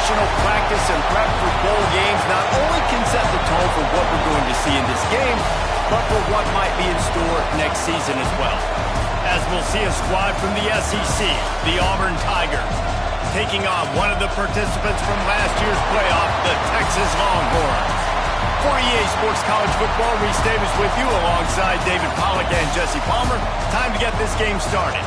Traditional practice and prep for bowl games not only can set the tone for what we're going to see in this game, but for what might be in store next season as well. As we'll see a squad from the SEC, the Auburn Tigers, taking on one of the participants from last year's playoff, the Texas Longhorns. For EA Sports College Football, Reese Davis with you alongside David Pollack and Jesse Palmer. Time to get this game started.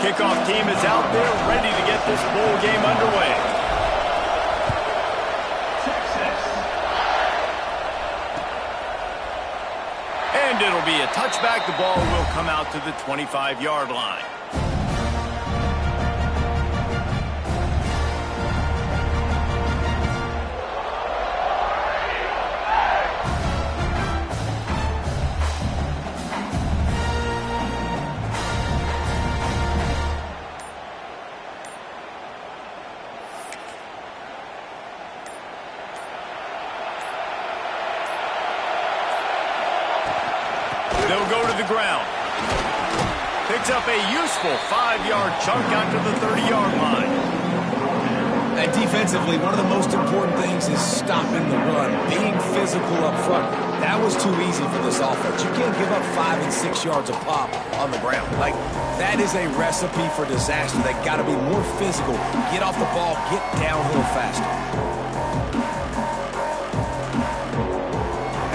Kickoff team is out there ready to get this bowl game underway. And it'll be a touchback. The ball will come out to the 25-yard line. They'll go to the ground. Picks up a useful 5-yard chunk out to the 30-yard line. And defensively, one of the most important things is stopping the run, being physical up front. That was too easy for this offense. You can't give up 5 and 6 yards a pop on the ground. Like, that is a recipe for disaster. They got to be more physical. Get off the ball, get downhill faster.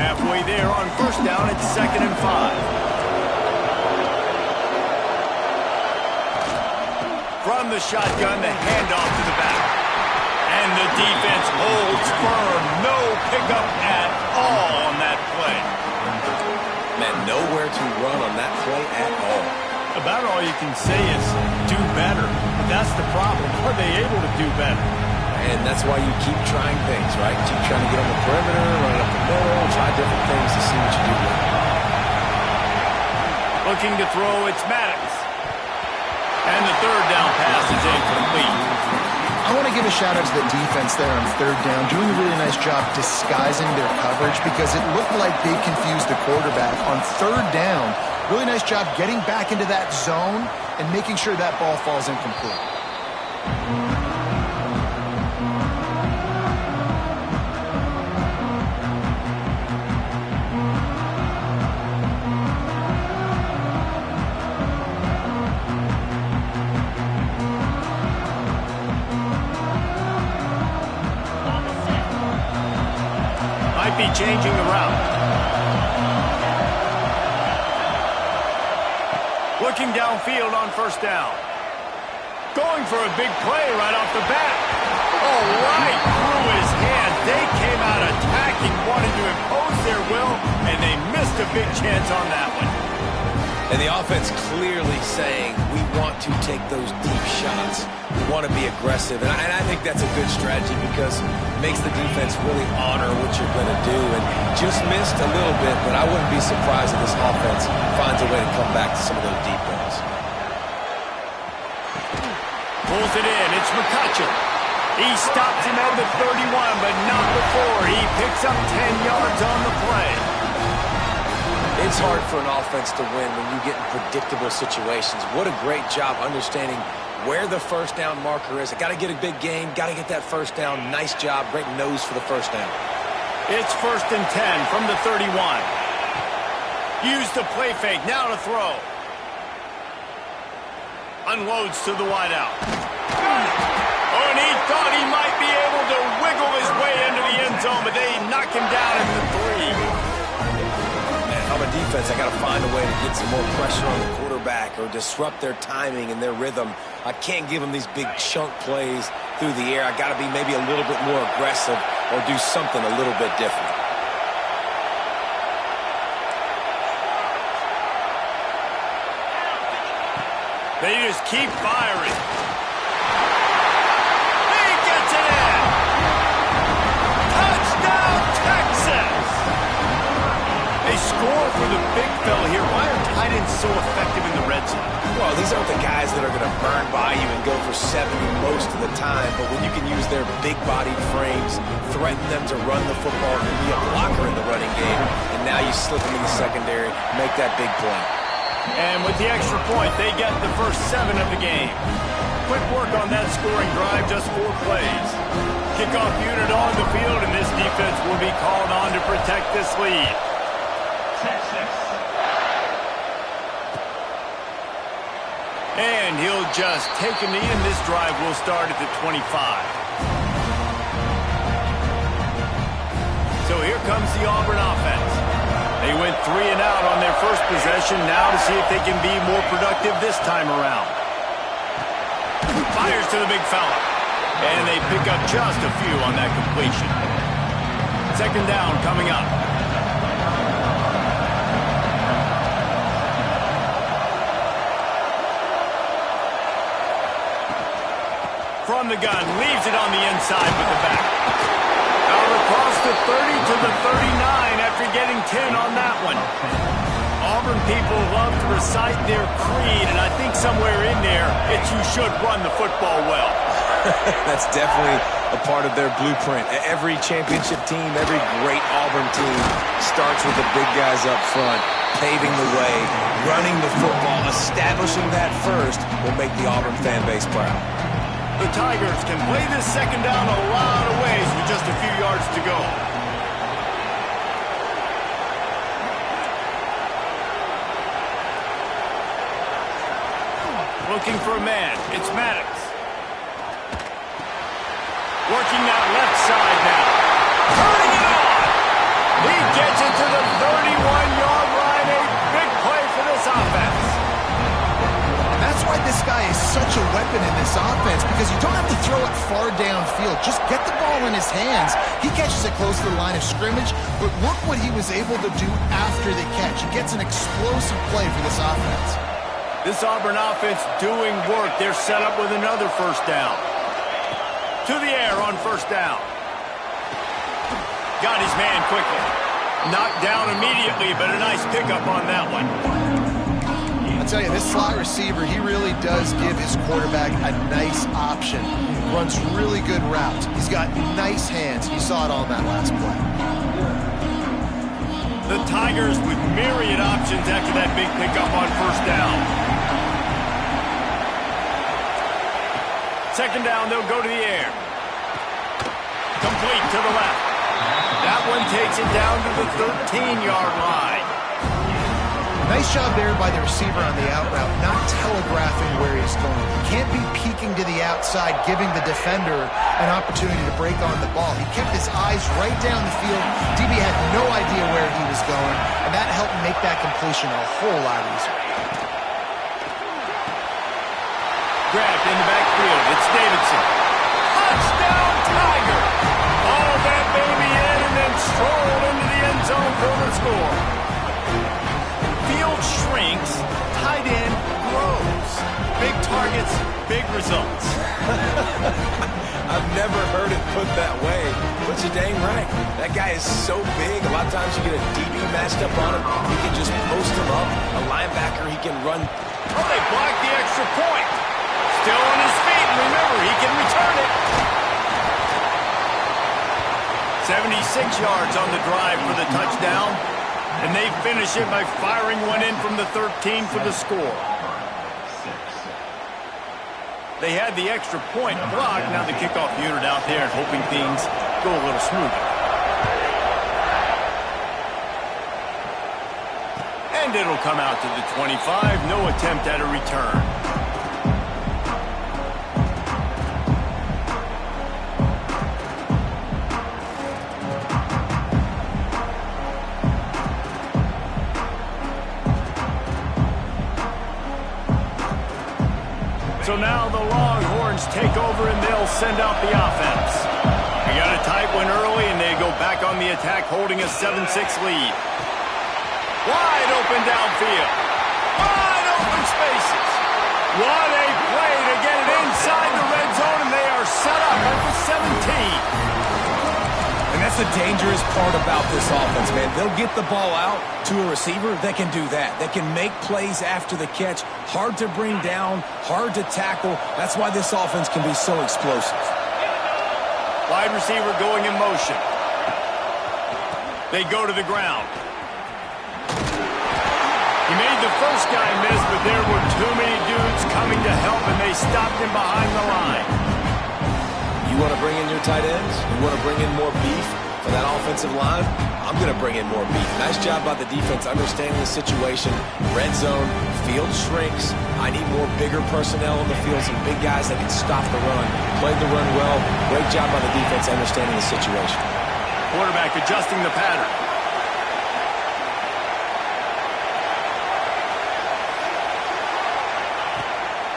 Halfway there on first down, it's 2nd and 5. From the shotgun, the handoff to the back. And the defense holds firm. No pickup at all on that play. Man, nowhere to run on that play at all. About all you can say is do better. But that's the problem. Are they able to do better? And that's why you keep trying things, right? Keep trying to get on the perimeter, run it up the middle, try different things to see what you do with it. Looking to throw, it's Maddox. And the third down pass is incomplete. I want to give a shout-out to the defense there on third down, doing a really nice job disguising their coverage because it looked like they confused the quarterback on third down. Really nice job getting back into that zone and making sure that ball falls incomplete. Be changing the route. Looking downfield on first down. Going for a big play right off the bat. Oh, right through his hand. They came out attacking, wanting to impose their will, and they missed a big chance on that one. And the offense clearly saying, we want to take those deep shots. We want to be aggressive. And I think that's a good strategy because it makes the defense really honor what you're going to do. And just missed a little bit, but I wouldn't be surprised if this offense finds a way to come back to some of those deep balls. Pulls it in. It's McCutcheon. He stops him at the 31, but not before. He picks up 10 yards on the play. It's hard for an offense to win when you get in predictable situations. What a great job understanding where the first down marker is. I got to get a big gain, got to get that first down. Nice job, great nose for the first down. It's 1st and 10 from the 31. Use the play fake, now to throw. Unloads to the wideout. Oh, and he thought he might be able to wiggle his way into the end zone, but they knock him down at the 3. I'm a defense, I got to find a way to get some more pressure on the quarterback or disrupt their timing and their rhythm. I can't give them these big chunk plays through the air. I got to be maybe a little bit more aggressive or do something a little bit different. They just keep firing. He gets it in. tight ends so effective in the red zone? Well, these aren't the guys that are going to burn by you and go for 70 most of the time, but when you can use their big-bodied frames, threaten them to run the football and be a blocker in the running game, and now you slip them in the secondary, make that big play. And with the extra point, they get the first 7 of the game. Quick work on that scoring drive, just 4 plays. Kickoff unit on the field, and this defense will be called on to protect this lead. And he'll just take a knee, and this drive will start at the 25. So here comes the Auburn offense. They went 3 and out on their first possession, now to see if they can be more productive this time around. Fires to the big fella. And they pick up just a few on that completion. Second down coming up. From the gun, leaves it on the inside with the back. Out across the 30 to the 39 after getting 10 on that one. Auburn people love to recite their creed, and I think somewhere in there, it's you should run the football well. That's definitely a part of their blueprint. Every championship team, every great Auburn team starts with the big guys up front, paving the way, running the football. Establishing that first will make the Auburn fan base proud. The Tigers can play this second down a lot of ways with just a few yards to go. Looking for a man. It's Maddox. Working that left side now. Turning it on. He gets it to the 31-yard line. A big play for this offense. That's why this guy is such a weapon in this offense, because you don't have to throw it far downfield. Just get the ball in his hands. He catches it close to the line of scrimmage, but look what he was able to do after the catch. He gets an explosive play for this offense. This Auburn offense doing work. They're set up with another first down. To the air on first down. Got his man quickly. Knocked down immediately, but a nice pickup on that one. I'll tell you, this slot receiver, he really does give his quarterback a nice option. Runs really good routes. He's got nice hands. You saw it all in that last play. The Tigers with myriad options after that big pickup on first down. Second down, they'll go to the air. Complete to the left. That one takes it down to the 13-yard line. Nice job there by the receiver on the out route, not telegraphing where he's going. He can't be peeking to the outside, giving the defender an opportunity to break on the ball. He kept his eyes right down the field. DB had no idea where he was going, and that helped make that completion a whole lot easier. Grabbed in the backfield. It's Davidson. Touchdown, Tiger! All that baby in and then strolled into the end zone for the score. Field shrinks, tight end grows. Big targets, big results. I've never heard it put that way, but you're dang right. That guy is so big, a lot of times you get a DB matched up on him. He can just post him up. A linebacker, he can run. Oh, they blocked the extra point. Still on his feet, and remember, he can return it. 76 yards on the drive for the touchdown, and they finish it by firing one in from the 13 for the score. They had the extra point blocked. Now the kickoff unit out there and hoping things go a little smoother. And it'll come out to the 25. No attempt at a return. So now the Longhorns take over and they'll send out the offense. We got a tight one early and they go back on the attack holding a 7-6 lead. Wide open downfield. Wide open spaces. What a play to get it inside the red zone, and they are set up at the 17. And That's the dangerous part about this offense, man. They'll get the ball out to a receiver that can do that. That can make plays after the catch. Hard to bring down, hard to tackle. That's why this offense can be so explosive. Wide receiver going in motion. They go to the ground. He made the first guy miss, but there were too many dudes coming to help, and they stopped him behind the line. You want to bring in your tight ends? You want to bring in more beef for that offensive line? I'm going to bring in more beef. Nice job by the defense understanding the situation. Red zone, field shrinks. I need more bigger personnel on the field, some big guys that can stop the run. Played the run well. Great job by the defense understanding the situation. Quarterback adjusting the pattern.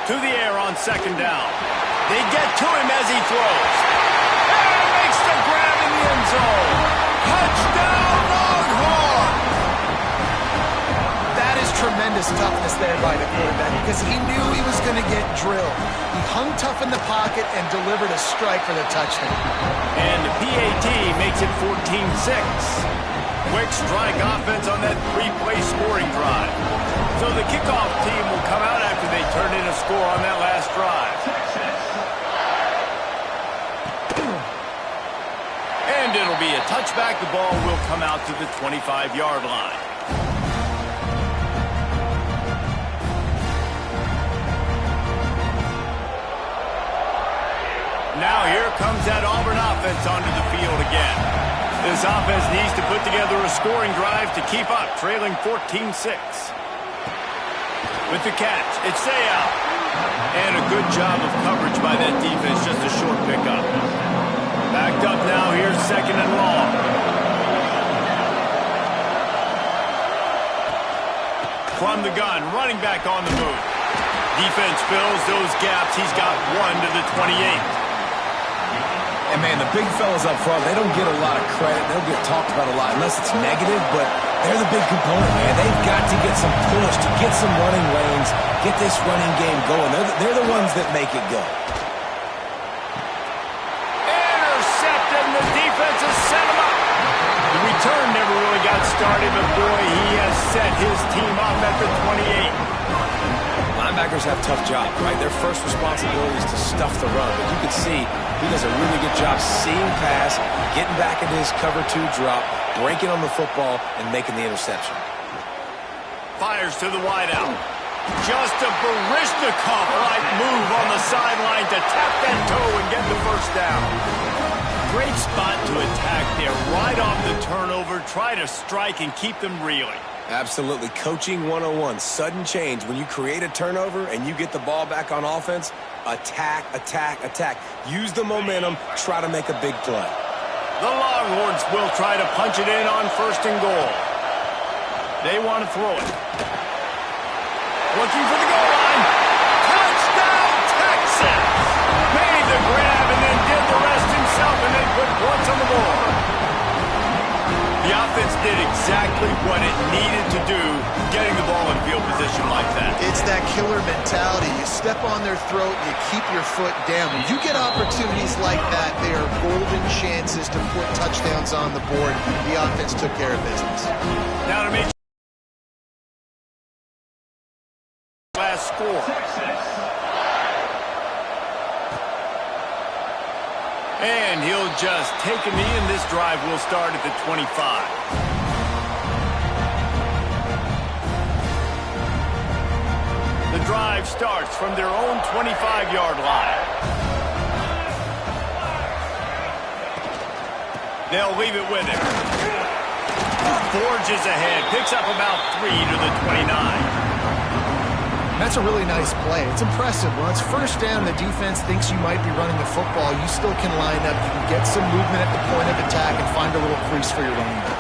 To the air on second down. They get to him as he throws. And makes the grab in the end zone. Touchdown, Longhorn! That is tremendous toughness there by the quarterback because he knew he was going to get drilled. He hung tough in the pocket and delivered a strike for the touchdown. And the PAT makes it 14-6. Quick strike offense on that three-play scoring drive. So the kickoff team will come out after they turn in a score on that last drive. And it'll be a touchback. The ball will come out to the 25-yard line. Now here comes that Auburn offense onto the field again. This offense needs to put together a scoring drive to keep up, trailing 14-6. With the catch, it's Sayal. And a good job of coverage by that defense, just a short pickup. Backed up now, here's second and long. From the gun, running back on the move. Defense fills those gaps. He's got one to the 28. And, man, the big fellas up front, they don't get a lot of credit. They'll get talked about a lot unless it's negative, but they're the big component, man. They've got to get some push, to get some running lanes, get this running game going. They're the ones that make it go. Intercepted, and the defense has set him up. The return never really got started, but, boy, he has set his team up at the 28. Linebackers have tough jobs, right? Their first responsibility is to stuff the run. But you can see he does a really good job seeing pass, getting back into his cover two drop, breaking on the football, and making the interception. Fires to the wideout. Just a Baryshnikov-like move on the sideline to tap that toe and get the first down. Great spot to attack there. Right off the turnover, try to strike and keep them reeling. Absolutely. Coaching 101. Sudden change. When you create a turnover and you get the ball back on offense, attack, attack, attack. Use the momentum. Try to make a big play. The Longhorns will try to punch it in on first and goal. They want to throw it. Looking for the goal line. Touchdown, Texas! Made the grab and then did the rest himself and then put points on the board. The offense did exactly what it needed to do, getting the ball in field position like that. It's that killer mentality. You step on their throat, you keep your foot down. When you get opportunities like that, they are golden chances to put touchdowns on the board. The offense took care of business. Now to make last score. And he'll just take a knee, and this drive will start at the 25. The drive starts from their own 25-yard line. They'll leave it with him. Forges ahead, picks up about 3 to the 29. That's a really nice play. It's impressive. When it's first down, the defense thinks you might be running the football. You still can line up. You can get some movement at the point of attack and find a little crease for your running back.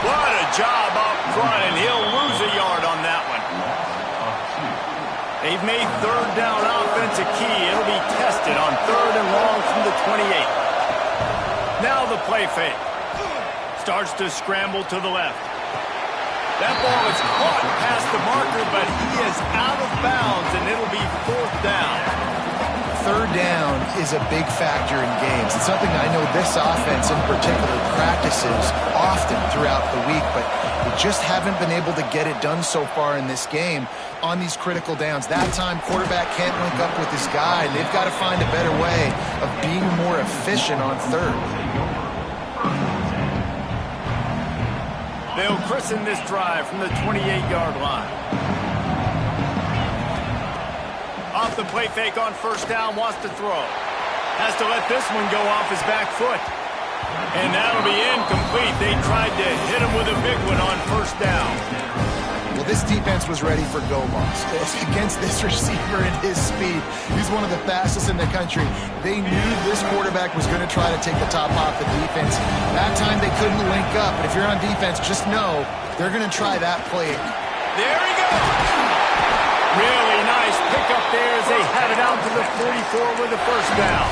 What a job up front, and he'll lose a yard on that one. They've made third down offense a key. It'll be tested on third and long from the 28. Now the play fake. Starts to scramble to the left. That ball is caught past the marker, but he is out of bounds, and it'll be fourth down. third down is a big factor in games. It's something I know this offense in particular practices often throughout the week, but they just haven't been able to get it done so far in this game on these critical downs. That time, quarterback can't link up with his guy, and they've got to find a better way of being more efficient on third. They'll christen this drive from the 28-yard line. Off the play fake on first down, wants to throw. Has to let this one go off his back foot. And that'll be incomplete. They tried to hit him with a big one on first down. Well, this defense was ready for go-balls. Against this receiver and his speed, he's one of the fastest in the country. They knew this quarterback was going to try to take the top off the defense. That time they couldn't link up, but if you're on defense, just know they're going to try that play. There he goes! Really nice pickup there as they have it out to the 44 with the first down.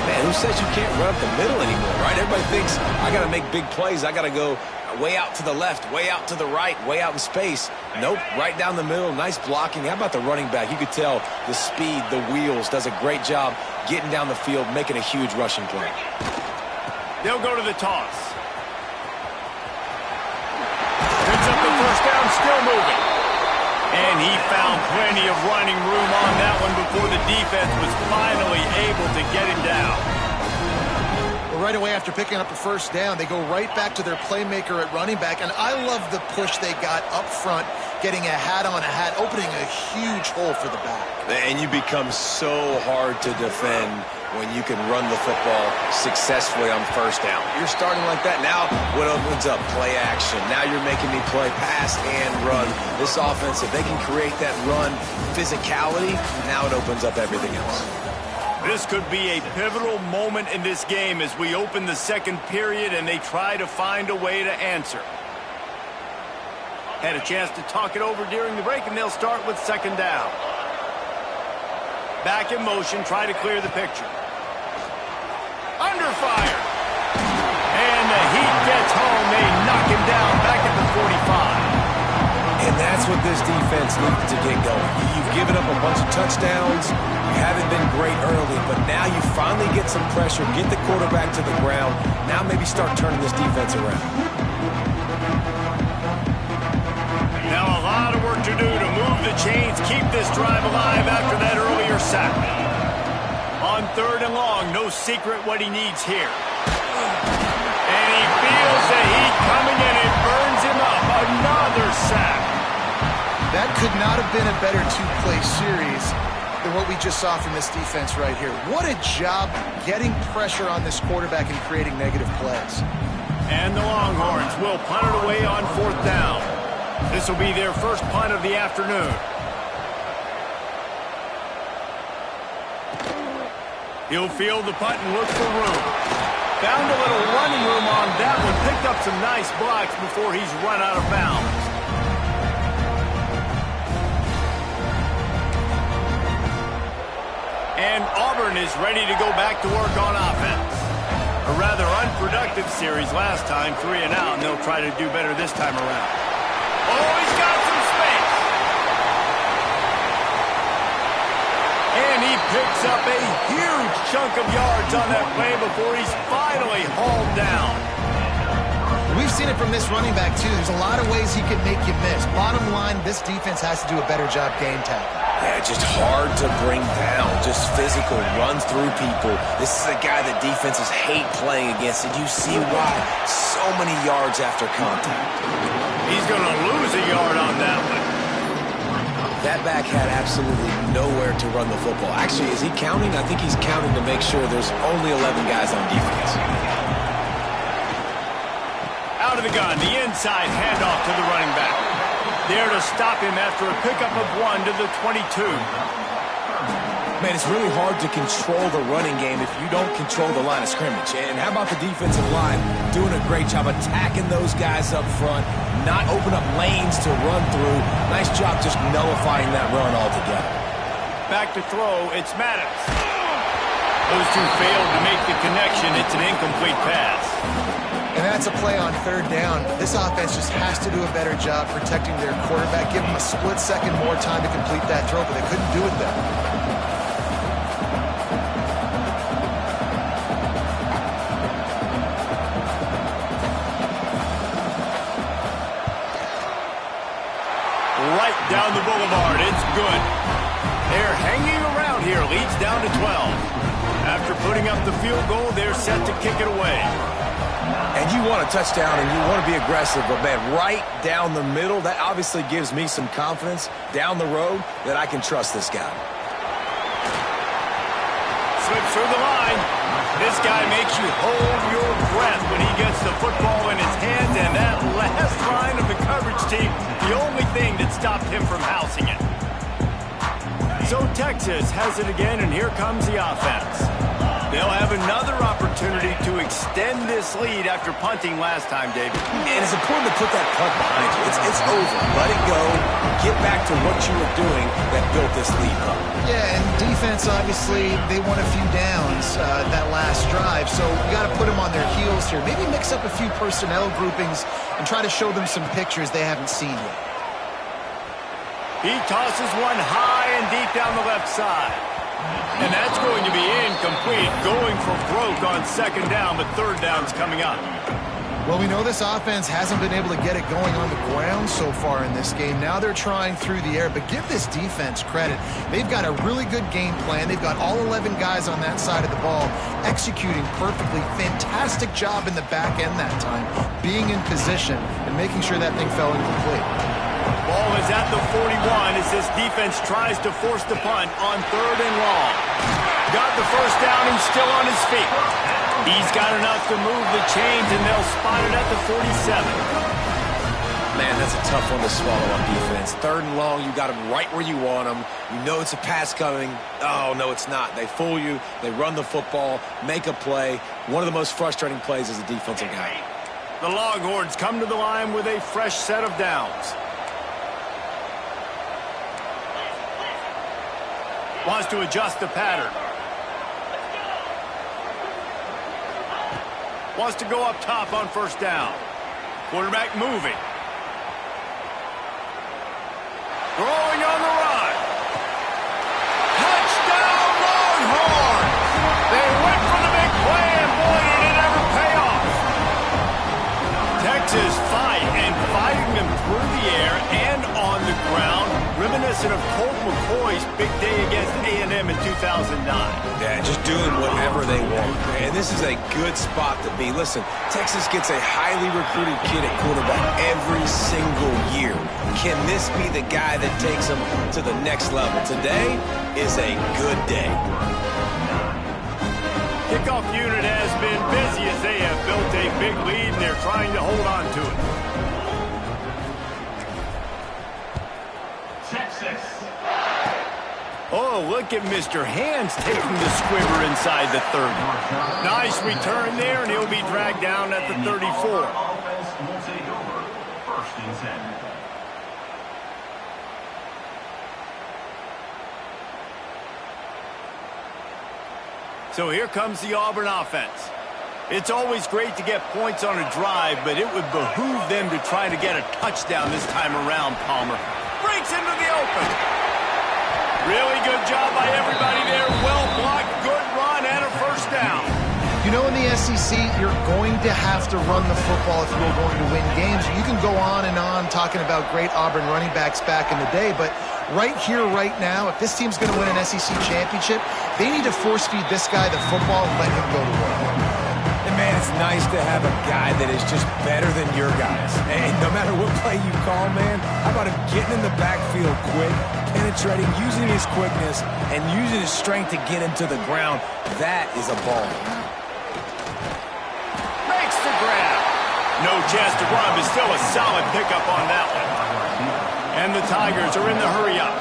Man, who says you can't run up the middle anymore, right? Everybody thinks, I got to make big plays. I got to go way out to the left, way out to the right, way out in space. Nope, right down the middle, nice blocking. How about the running back? You could tell the speed, the wheels, does a great job getting down the field, making a huge rushing play. They'll go to the toss. Picks up the first down, still moving. And he found plenty of running room on that one before the defense was finally able to get him down. Well, right away after picking up the first down, they go right back to their playmaker at running back. And I love the push they got up front, getting a hat on a hat, opening a huge hole for the back. And you become so hard to defend when you can run the football successfully on first down. You're starting like that. Now what opens up? Play action. Now you're making me play pass and run. This offense, if they can create that run physicality, now it opens up everything else. This could be a pivotal moment in this game as we open the second period and they try to find a way to answer. Had a chance to talk it over during the break, and they'll start with second down. Back in motion, try to clear the picture. Under fire. And the heat gets home. They knock him down back at the 45. And that's what this defense needs to get going. You've given up a bunch of touchdowns. You haven't been great early, but now you finally get some pressure, get the quarterback to the ground. Now maybe start turning this defense around. Now a lot of work to do to move the chains, keep this drive alive after that earlier sack. On third and long, no secret what he needs here. And he feels the heat coming and it burns him up. Another sack. That could not have been a better two-play series than what we just saw from this defense right here. What a job getting pressure on this quarterback and creating negative plays. And the Longhorns will punt it away on fourth down. This will be their first punt of the afternoon. He'll field the punt and look for room. Found a little running room on that one. Picked up some nice blocks before he's run out of bounds. And Auburn is ready to go back to work on offense. A rather unproductive series last time, 3 and out, and they'll try to do better this time around. Oh, he's got some space. And he picks up a huge chunk of yards on that play before he's finally hauled down. We've seen it from this running back, too. There's a lot of ways he can make you miss. Bottom line, this defense has to do a better job game tackling. Yeah, just hard to bring down, just physical, runs through people. This is a guy that defenses hate playing against, and you see why. So many yards after contact. He's going to lose a yard on that one. That back had absolutely nowhere to run the football. Actually, is he counting? I think he's counting to make sure there's only 11 guys on defense. Out of the gun, the inside handoff to the running back. There to stop him after a pickup of 1 to the 22. Man, it's really hard to control the running game if you don't control the line of scrimmage. And how about the defensive line doing a great job attacking those guys up front, not open up lanes to run through. Nice job just nullifying that run altogether. Back to throw, it's Maddox. Those two failed to make the connection. It's an incomplete pass. And that's a play on third down. This offense just has to do a better job protecting their quarterback. Give them a split second more time to complete that throw, but they couldn't do it then. good. They're hanging around here. Leads down to 12. After putting up the field goal, they're set to kick it away. And you want a touchdown and you want to be aggressive, but, man, right down the middle, that obviously gives me some confidence down the road that I can trust this guy. Slips through the line. This guy makes you hold your breath when he gets the football in his hands, and that last line of the coverage team, the only thing that stopped him from housing it. So Texas has it again, and here comes the offense. They'll have another opportunity to extend this lead after punting last time, David. And it's important to put that punt behind you. It's over. Let it go. Get back to what you were doing that built this lead up. Yeah, and defense, obviously, they won a few downs that last drive, so you got to put them on their heels here. Maybe mix up a few personnel groupings and try to show them some pictures they haven't seen yet. He tosses one high and deep down the left side. And that's going to be incomplete, going for broke on second down, but third down's coming up. Well, we know this offense hasn't been able to get it going on the ground so far in this game. Now they're trying through the air, but give this defense credit. They've got a really good game plan. They've got all 11 guys on that side of the ball executing perfectly. Fantastic job in the back end that time, being in position and making sure that thing fell incomplete. Ball is at the 41 as this defense tries to force the punt on third and long. Got the first down, he's still on his feet. He's got enough to move the chains, and they'll spot it at the 47. Man, that's a tough one to swallow on defense. Third and long, you got them right where you want them. You know it's a pass coming. Oh, no, it's not. They fool you. They run the football, make a play. One of the most frustrating plays as a defensive guy. The Longhorns come to the line with a fresh set of downs. Wants to adjust the pattern. Wants to go up top on first down. Quarterback moving. Throwing on the run. Touchdown Longhorns! They went for the big play, and boy, did it ever pay off. Texas fighting them through the air and on the ground, reminiscent of Colt McCoy's big day against A&M in 2009. Yeah, just doing whatever they want. And this is a good spot to be. Listen, Texas gets a highly recruited kid at quarterback every single year. Can this be the guy that takes them to the next level? Today is a good day. Kickoff unit has been busy as they have built a big lead, and they're trying to hold on to it. Oh, look at Mr. Hands taking the squibber inside the 30. Nice return there, and he'll be dragged down at the 34. So here comes the Auburn offense. It's always great to get points on a drive, but it would behoove them to try to get a touchdown this time around, Palmer. Breaks into the open. Really good job by everybody there. Well blocked, good run, and a first down. You know, in the SEC, you're going to have to run the football if you're going to win games. You can go on and on talking about great Auburn running backs back in the day, but right here, right now, if this team's going to win an SEC championship, they need to force-feed this guy the football and let him go to work. And, man, it's nice to have a guy that is just better than your guys. And no matter what play you call, man, how about him getting in the backfield quick, penetrating, using his quickness, and using his strength to get him to the ground? That is a ball. Makes the grab. No chance to run, but still a solid pickup on that one. And the Tigers are in the hurry-up.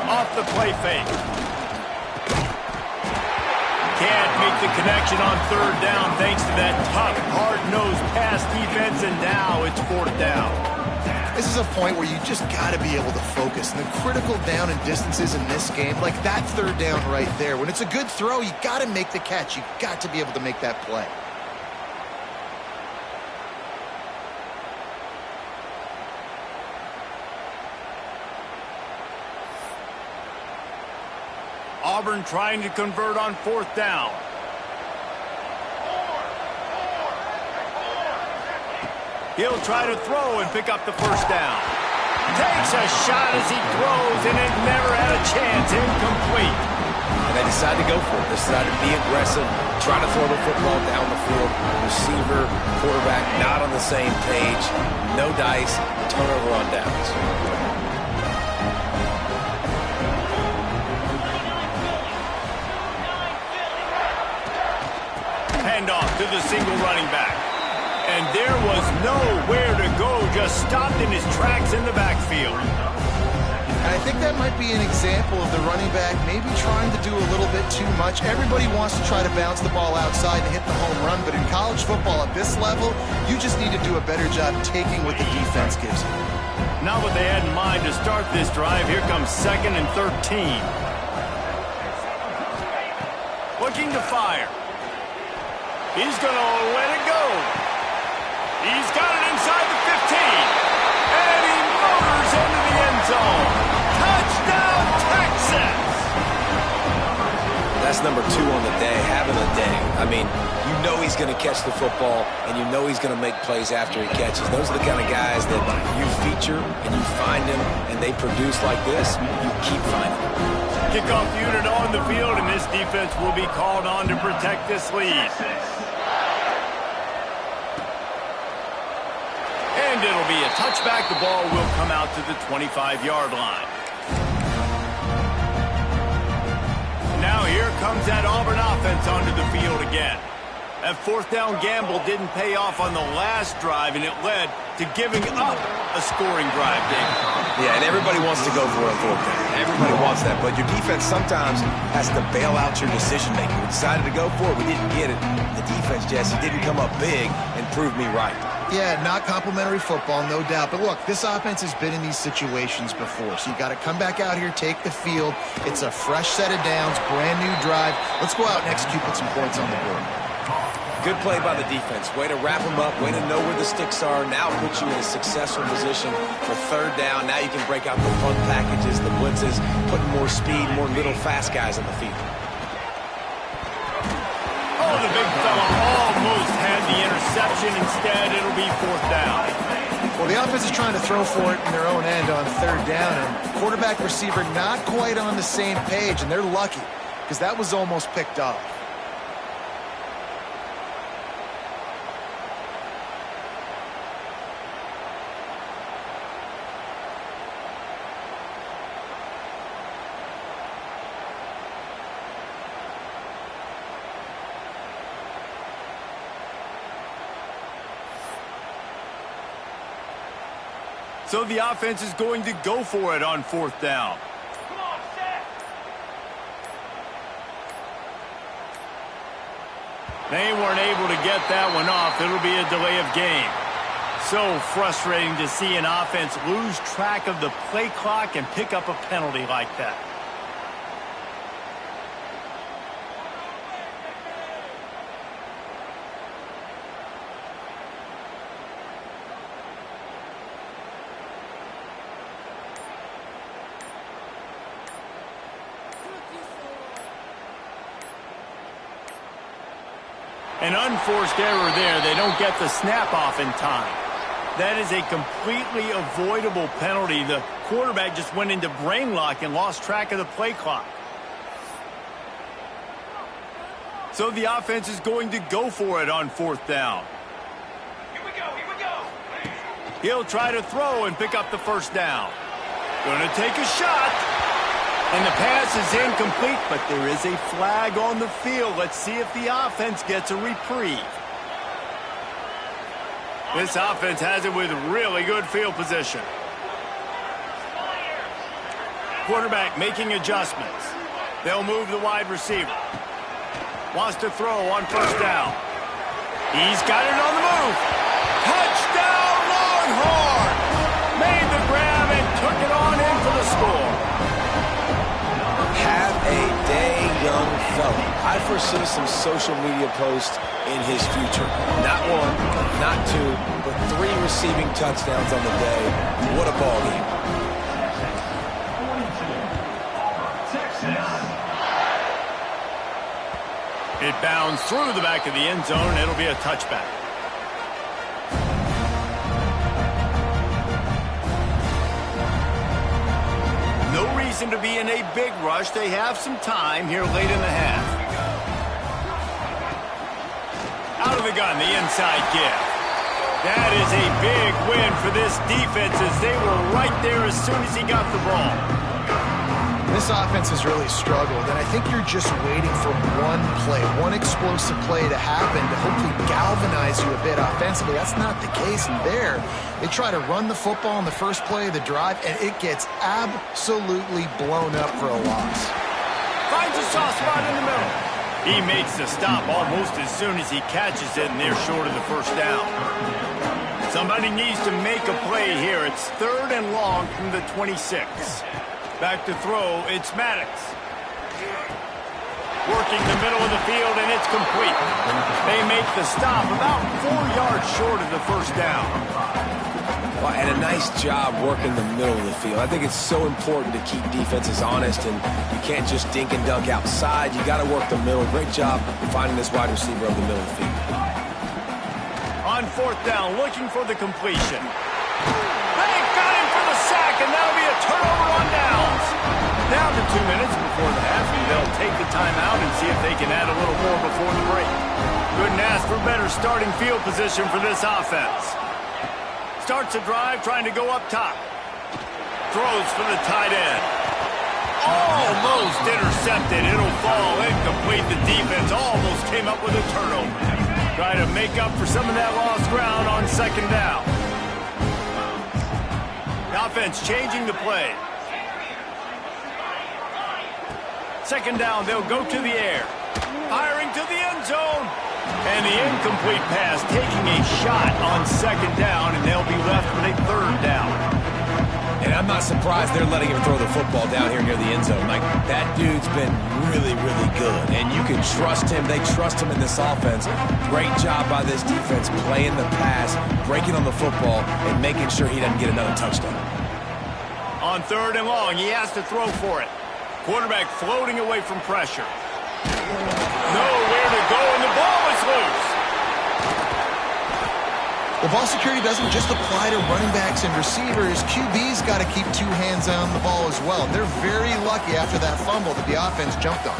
Off the play fake. Can't make the connection on third down thanks to that tough, hard-nosed pass defense, and now it's fourth down. This is a point where you just got to be able to focus. And the critical down and distances in this game, like that third down right there, when it's a good throw, you got to make the catch. You got to be able to make that play. Auburn trying to convert on fourth down. He'll try to throw and pick up the first down. Takes a shot as he throws, and it never had a chance. Incomplete. And they decided to go for it. They decided to be aggressive, try to throw the football down the field. Receiver, quarterback, not on the same page. No dice, turnover on downs. Handoff to the single running back. And there was nowhere to go, just stopped in his tracks in the backfield. And I think that might be an example of the running back maybe trying to do a little bit too much. Everybody wants to try to bounce the ball outside and hit the home run, but in college football at this level, you just need to do a better job taking what the defense gives you. Not what they had in mind to start this drive. Here comes 2nd and 13. Looking to fire. He's going to let it go. He's got it inside the 15. And he motors into the end zone. Touchdown, Texas! That's number 2 on the day, having a day. I mean, you know he's going to catch the football, and you know he's going to make plays after he catches. Those are the kind of guys that you feature, and you find them, and they produce like this. You keep finding them. Kickoff unit on the field, and this defense will be called on to protect this lead. And it'll be a touchback. The ball will come out to the 25-yard line. Now here comes that Auburn offense onto the field again. That 4th down gamble didn't pay off on the last drive, and it led to giving up a scoring drive, Dave. Yeah, and everybody wants to go for a 4th down. Everybody wants that, but your defense sometimes has to bail out your decision-making. We decided to go for it. We didn't get it. The defense, Jesse, didn't come up big and prove me right. Yeah, not complimentary football, no doubt. But look, this offense has been in these situations before. So you got to come back out here, take the field. It's a fresh set of downs, brand new drive. Let's go out and execute, put some points on the board. Good play by the defense. Way to wrap them up. Way to know where the sticks are. Now puts you in a successful position for 3rd down. Now you can break out the front packages, the blitzes, putting more speed, more little fast guys on the field. Oh, the big fella almost had the interception. Instead, it'll be 4th down. Well, the offense is trying to throw for it in their own end on 3rd down, and quarterback receiver not quite on the same page, and they're lucky because that was almost picked off. So the offense is going to go for it on 4th down. Come on, set. They weren't able to get that one off. It'll be a delay of game. So frustrating to see an offense lose track of the play clock and pick up a penalty like that. An unforced error there. They don't get the snap off in time. That is a completely avoidable penalty. The quarterback just went into brain lock and lost track of the play clock. So the offense is going to go for it on 4th down. Here we go, here we go. He'll try to throw and pick up the 1st down. Going to take a shot. And the pass is incomplete, but there is a flag on the field. Let's see if the offense gets a reprieve. This offense has it with really good field position. Quarterback making adjustments. They'll move the wide receiver. Wants to throw on 1st down. He's got it on the move. Touchdown, Longhorn! Made the grab and took it on in for the score. Have a day, young fella. I foresee some social media posts in his future. Not 1, not 2, but 3 receiving touchdowns on the day. What a ball game. It bounds through the back of the end zone. It'll be a touchback. reason to be in a big rush. They have some time here late in the half. Out of the gun, the inside give. That is a big win for this defense as they were right there as soon as he got the ball. This offense has really struggled, and I think you're just waiting for one play, one explosive play to happen to hopefully galvanize you a bit offensively. That's not the case in there. They try to run the football in the first play of the drive, and it gets absolutely blown up for a loss. Finds a soft spot in the middle. He makes the stop almost as soon as he catches it, and they're short of the first down. Somebody needs to make a play here. It's 3rd and long from the 26. Back to throw, it's Maddox. Working the middle of the field, and it's complete. They make the stop about 4 yards short of the first down. Well, and a nice job working the middle of the field. I think it's so important to keep defenses honest, and you can't just dink and dunk outside. You got to work the middle. Great job finding this wide receiver over the middle of the field. On 4th down, looking for the completion. They got him for the sack, and that'll be a turnover on downs. Down to 2 minutes before the half, and they'll take the timeout and see if they can add a little more before the break. Couldn't ask for better starting field position for this offense. Starts a drive trying to go up top. Throws for the tight end. Almost intercepted. It'll fall incomplete. The defense almost came up with a turnover. Try to make up for some of that lost ground on 2nd down. The offense changing the play. 2nd down, they'll go to the air. Firing to the end zone. And the incomplete pass taking a shot on 2nd down, and they'll be left with a 3rd down. And I'm not surprised they're letting him throw the football down here near the end zone. Like, that dude's been really, really good. And you can trust him. They trust him in this offense. Great job by this defense playing the pass, breaking on the football, and making sure he doesn't get another touchdown. On 3rd and long, he has to throw for it. Quarterback floating away from pressure. Nowhere to go, and the ball is loose. The ball security doesn't just apply to running backs and receivers. QB's got to keep 2 hands on the ball as well. They're very lucky after that fumble that the offense jumped on.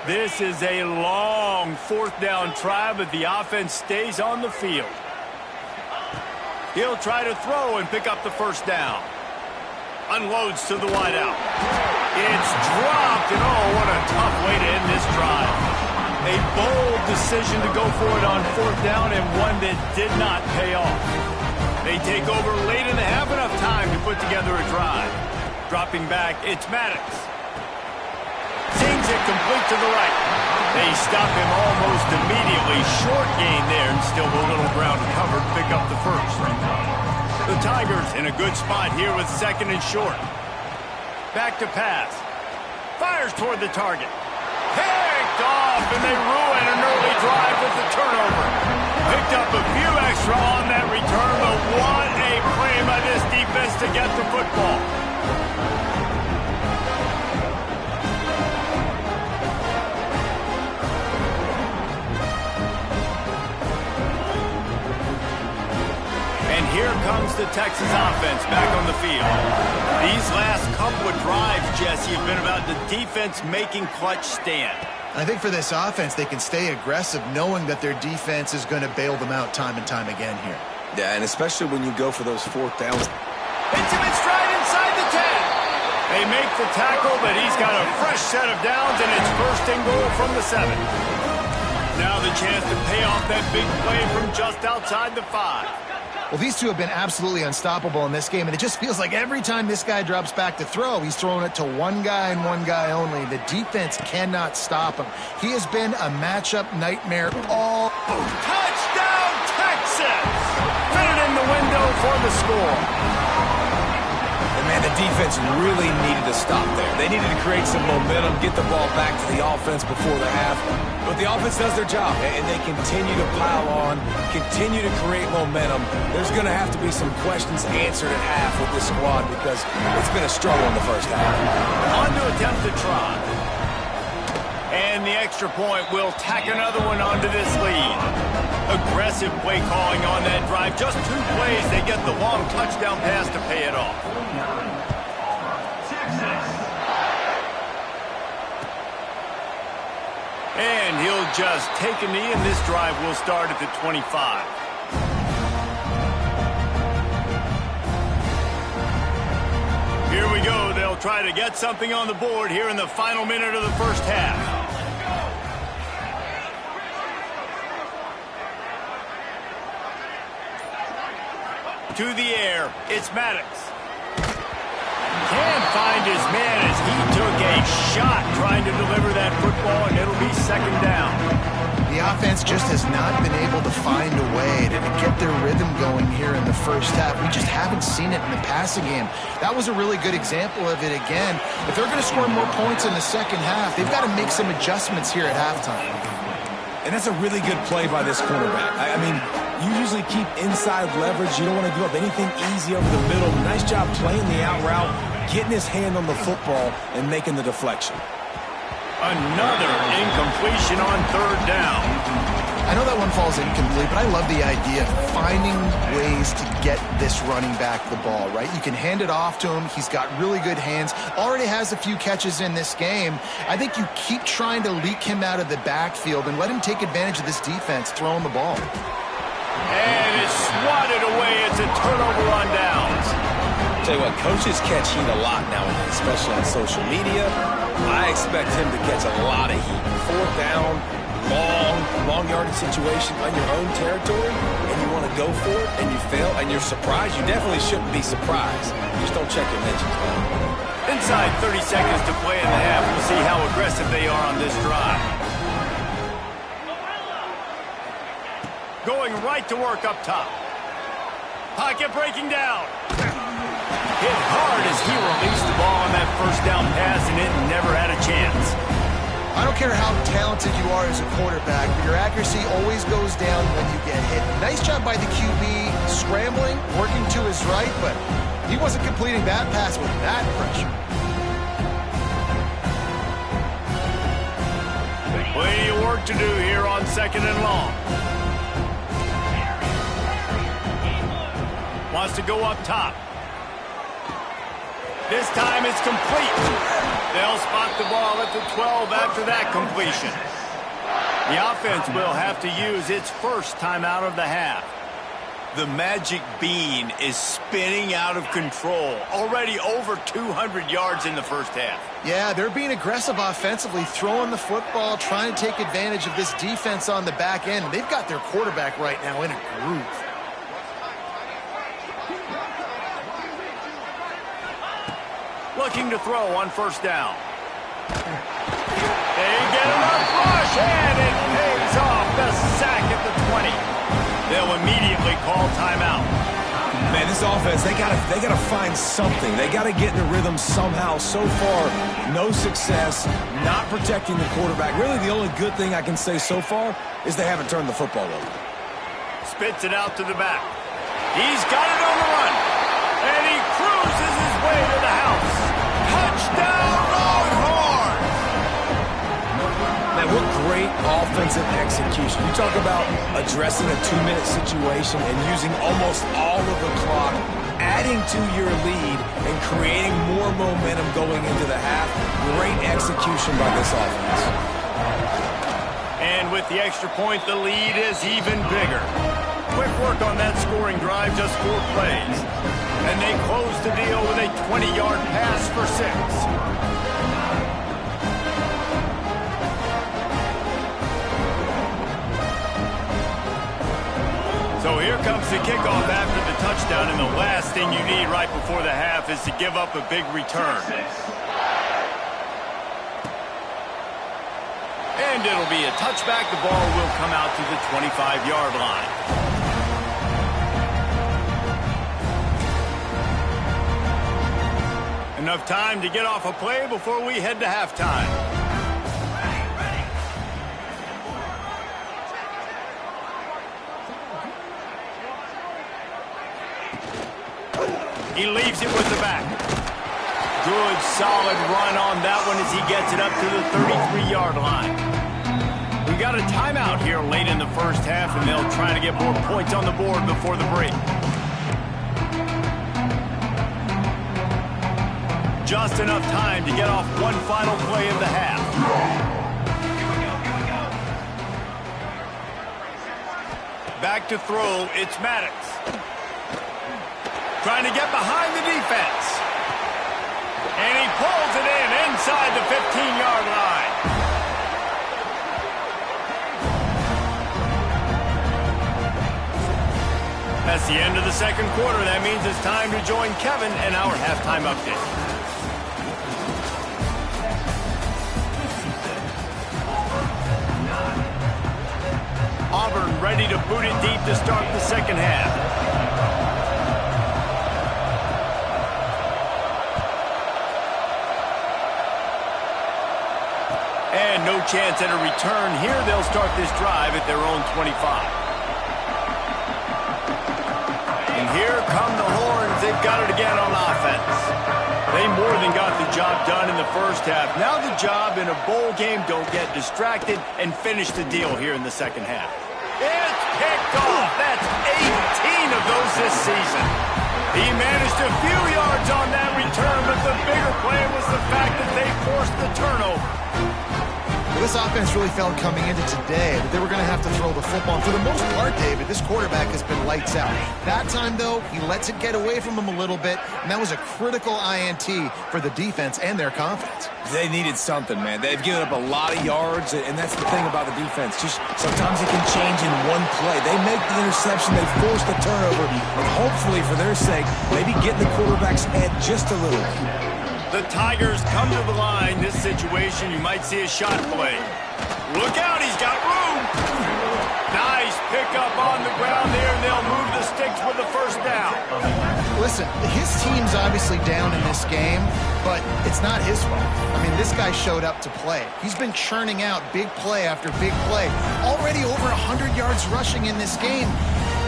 This is a long 4th down try, but the offense stays on the field. He'll try to throw and pick up the 1st down. Unloads to the wideout. It's dropped, and oh, what a tough way to end this drive. A bold decision to go for it on 4th down, and one that did not pay off. They take over late in the half, enough time to put together a drive. Dropping back, it's Maddox. Sings it complete to the right. They stop him almost immediately. Short gain there, and still a little ground covered. Pick up the 1st. The Tigers in a good spot here with 2nd and short. Back to pass. Fires toward the target. Picked off, and they ruin an early drive with the turnover. Picked up a few extra on that return, but what a play by this defense to get the football. And here comes the Texas offense back on the field. These last couple of drives, Jesse, have been about the defense making clutch stand. I think for this offense, they can stay aggressive knowing that their defense is going to bail them out time and time again here. Yeah, and especially when you go for those 4th downs. Hits him in stride inside the 10. They make the tackle, but he's got a fresh set of downs, and it's 1st and goal from the 7. Now the chance to pay off that big play from just outside the 5. Well, these two have been absolutely unstoppable in this game, and it just feels like every time this guy drops back to throw, he's throwing it to one guy and one guy only. The defense cannot stop him. He has been a matchup nightmare all... Touchdown, Texas! Fit it in the window for the score. And, man, the defense really needed to stop there. They needed to create some momentum, get the ball back to the offense before the half. But the offense does their job, and they continue to pile on, continue to create momentum. There's going to have to be some questions answered at half with this squad because it's been a struggle in the first half. On to attempt to try. And the extra point will tack another one onto this lead. Aggressive play calling on that drive. Just 2 plays, they get the long touchdown pass to pay it off. And he'll just take a knee, and this drive will start at the 25. Here we go. They'll try to get something on the board here in the final minute of the first half. To the air, it's Maddox. Can't find his man as he took a shot trying to deliver that football, and it'll be second down. The offense just has not been able to find a way to get their rhythm going here in the first half. We just haven't seen it in the passing game. That was a really good example of it again. If they're going to score more points in the second half, they've got to make some adjustments here at halftime. And that's a really good play by this quarterback. I mean, you usually keep inside leverage. You don't want to give up anything easy over the middle. Nice job playing the out route, getting his hand on the football, and making the deflection. Another incompletion on third down. I know that one falls incomplete, but I love the idea of finding ways to get this running back the ball, right? You can hand it off to him. He's got really good hands. Already has a few catches in this game. I think you keep trying to leak him out of the backfield and let him take advantage of this defense throwing the ball. And it's swatted away. It's a turnover on downs. Tell you what, coaches catch heat a lot nowadays, especially on social media. I expect him to catch a lot of heat. Fourth down, long yardage situation on your own territory, and you want to go for it, and you fail, and you're surprised. You definitely shouldn't be surprised. Just don't check your mentions. Inside 30 seconds to play in the half. We'll see how aggressive they are on this drive. Going right to work up top. Pocket breaking down. Hit hard as he released the ball on that first down pass, and it never had a chance. I don't care how talented you are as a quarterback, but your accuracy always goes down when you get hit. Nice job by the QB scrambling, working to his right, but he wasn't completing that pass with that pressure. Plenty of work to do here on second and long. Wants to go up top. This time it's complete. They'll spot the ball at the 12 after that completion. The offense will have to use its first timeout of the half. The magic bean is spinning out of control. Already over 200 yards in the first half. Yeah, they're being aggressive offensively, throwing the football, trying to take advantage of this defense on the back end. They've got their quarterback right now in a groove. Looking to throw on first down. They get him up rush, and it pays off. The sack at the 20. They'll immediately call timeout. Man, this offense, they gotta find something. They gotta get in the rhythm somehow. So far, no success, not protecting the quarterback. Really, the only good thing I can say so far is they haven't turned the football over. Spits it out to the back. He's got it on the run. And he cruises his way to the house. Touchdown, Longhorns! Man, what great offensive execution. You talk about addressing a 2-minute situation and using almost all of the clock, adding to your lead, and creating more momentum going into the half. Great execution by this offense. And with the extra point, the lead is even bigger. Quick work on that scoring drive, just 4 plays. And they close the deal with a 20-yard pass for 6. So here comes the kickoff after the touchdown, and the last thing you need right before the half is to give up a big return. And it'll be a touchback. The ball will come out to the 25-yard line. Enough time to get off a play before we head to halftime. He leaves it with the back. Good, solid run on that one as he gets it up to the 33-yard line. We got a timeout here late in the first half, and they'll try to get more points on the board before the break. Just enough time to get off one final play of the half. Back to throw, it's Maddox. Trying to get behind the defense. And he pulls it in inside the 15-yard line. That's the end of the second quarter. That means it's time to join Kevin in our halftime update. Auburn ready to boot it deep to start the second half. And no chance at a return here. They'll start this drive at their own 25. And here come the horns. They've got it again on offense. They more than got the job done in the first half. Now the job in a bowl game, don't get distracted and finish the deal here in the second half. It's picked off. That's 18 of those this season. He managed a few yards on that return, but the bigger play was the fact that they forced the turnover. This offense really felt coming into today that they were going to have to throw the football. And for the most part, David, this quarterback has been lights out. That time, though, he lets it get away from him a little bit, and that was a critical INT for the defense and their confidence. They needed something, man. They've given up a lot of yards, and that's the thing about the defense. Just sometimes it can change in one play. They make the interception, they force the turnover, and hopefully, for their sake, maybe get in the quarterback's head just a little. The Tigers come to the line. This situation, you might see a shot play. Look out, he's got room. Nice pickup on the ground there, and they'll move the sticks with the first down. Listen, his team's obviously down in this game, but it's not his fault. I mean, this guy showed up to play. He's been churning out big play after big play. Already over 100 yards rushing in this game.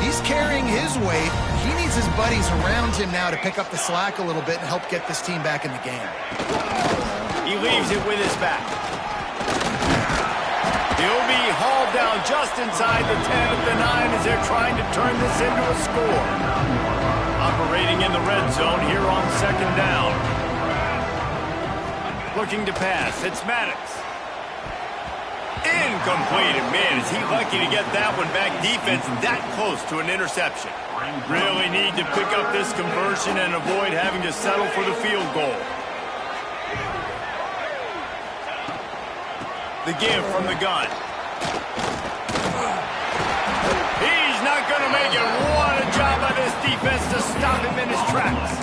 He's carrying his weight. He needs his buddies around him now to pick up the slack a little bit and help get this team back in the game. He leaves it with his back. He'll be hauled down just inside the 10 of the 9 as they're trying to turn this into a score. Operating in the red zone here on second down. Looking to pass. It's Maddox. Incomplete, and man, is he lucky to get that one back. Defense that close to an interception. Really need to pick up this conversion and avoid having to settle for the field goal. The give from the gun. He's not going to make it. What a job by this defense to stop him in his tracks.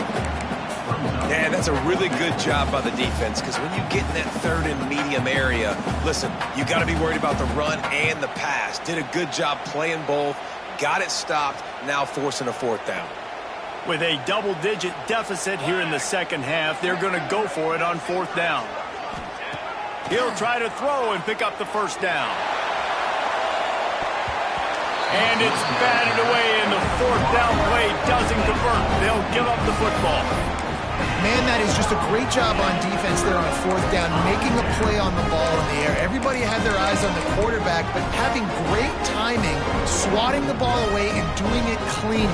Yeah, that's a really good job by the defense, because when you get in that third and medium area, listen, you got to be worried about the run and the pass. Did a good job playing both, got it stopped, now forcing a fourth down. With a double-digit deficit here in the second half, they're going to go for it on fourth down. He'll try to throw and pick up the first down. And it's batted away, and the fourth down play doesn't convert. They'll give up the football. Man, that is just a great job on defense there on fourth down, making a play on the ball in the air. Everybody had their eyes on the quarterback, but having great timing, swatting the ball away and doing it cleanly.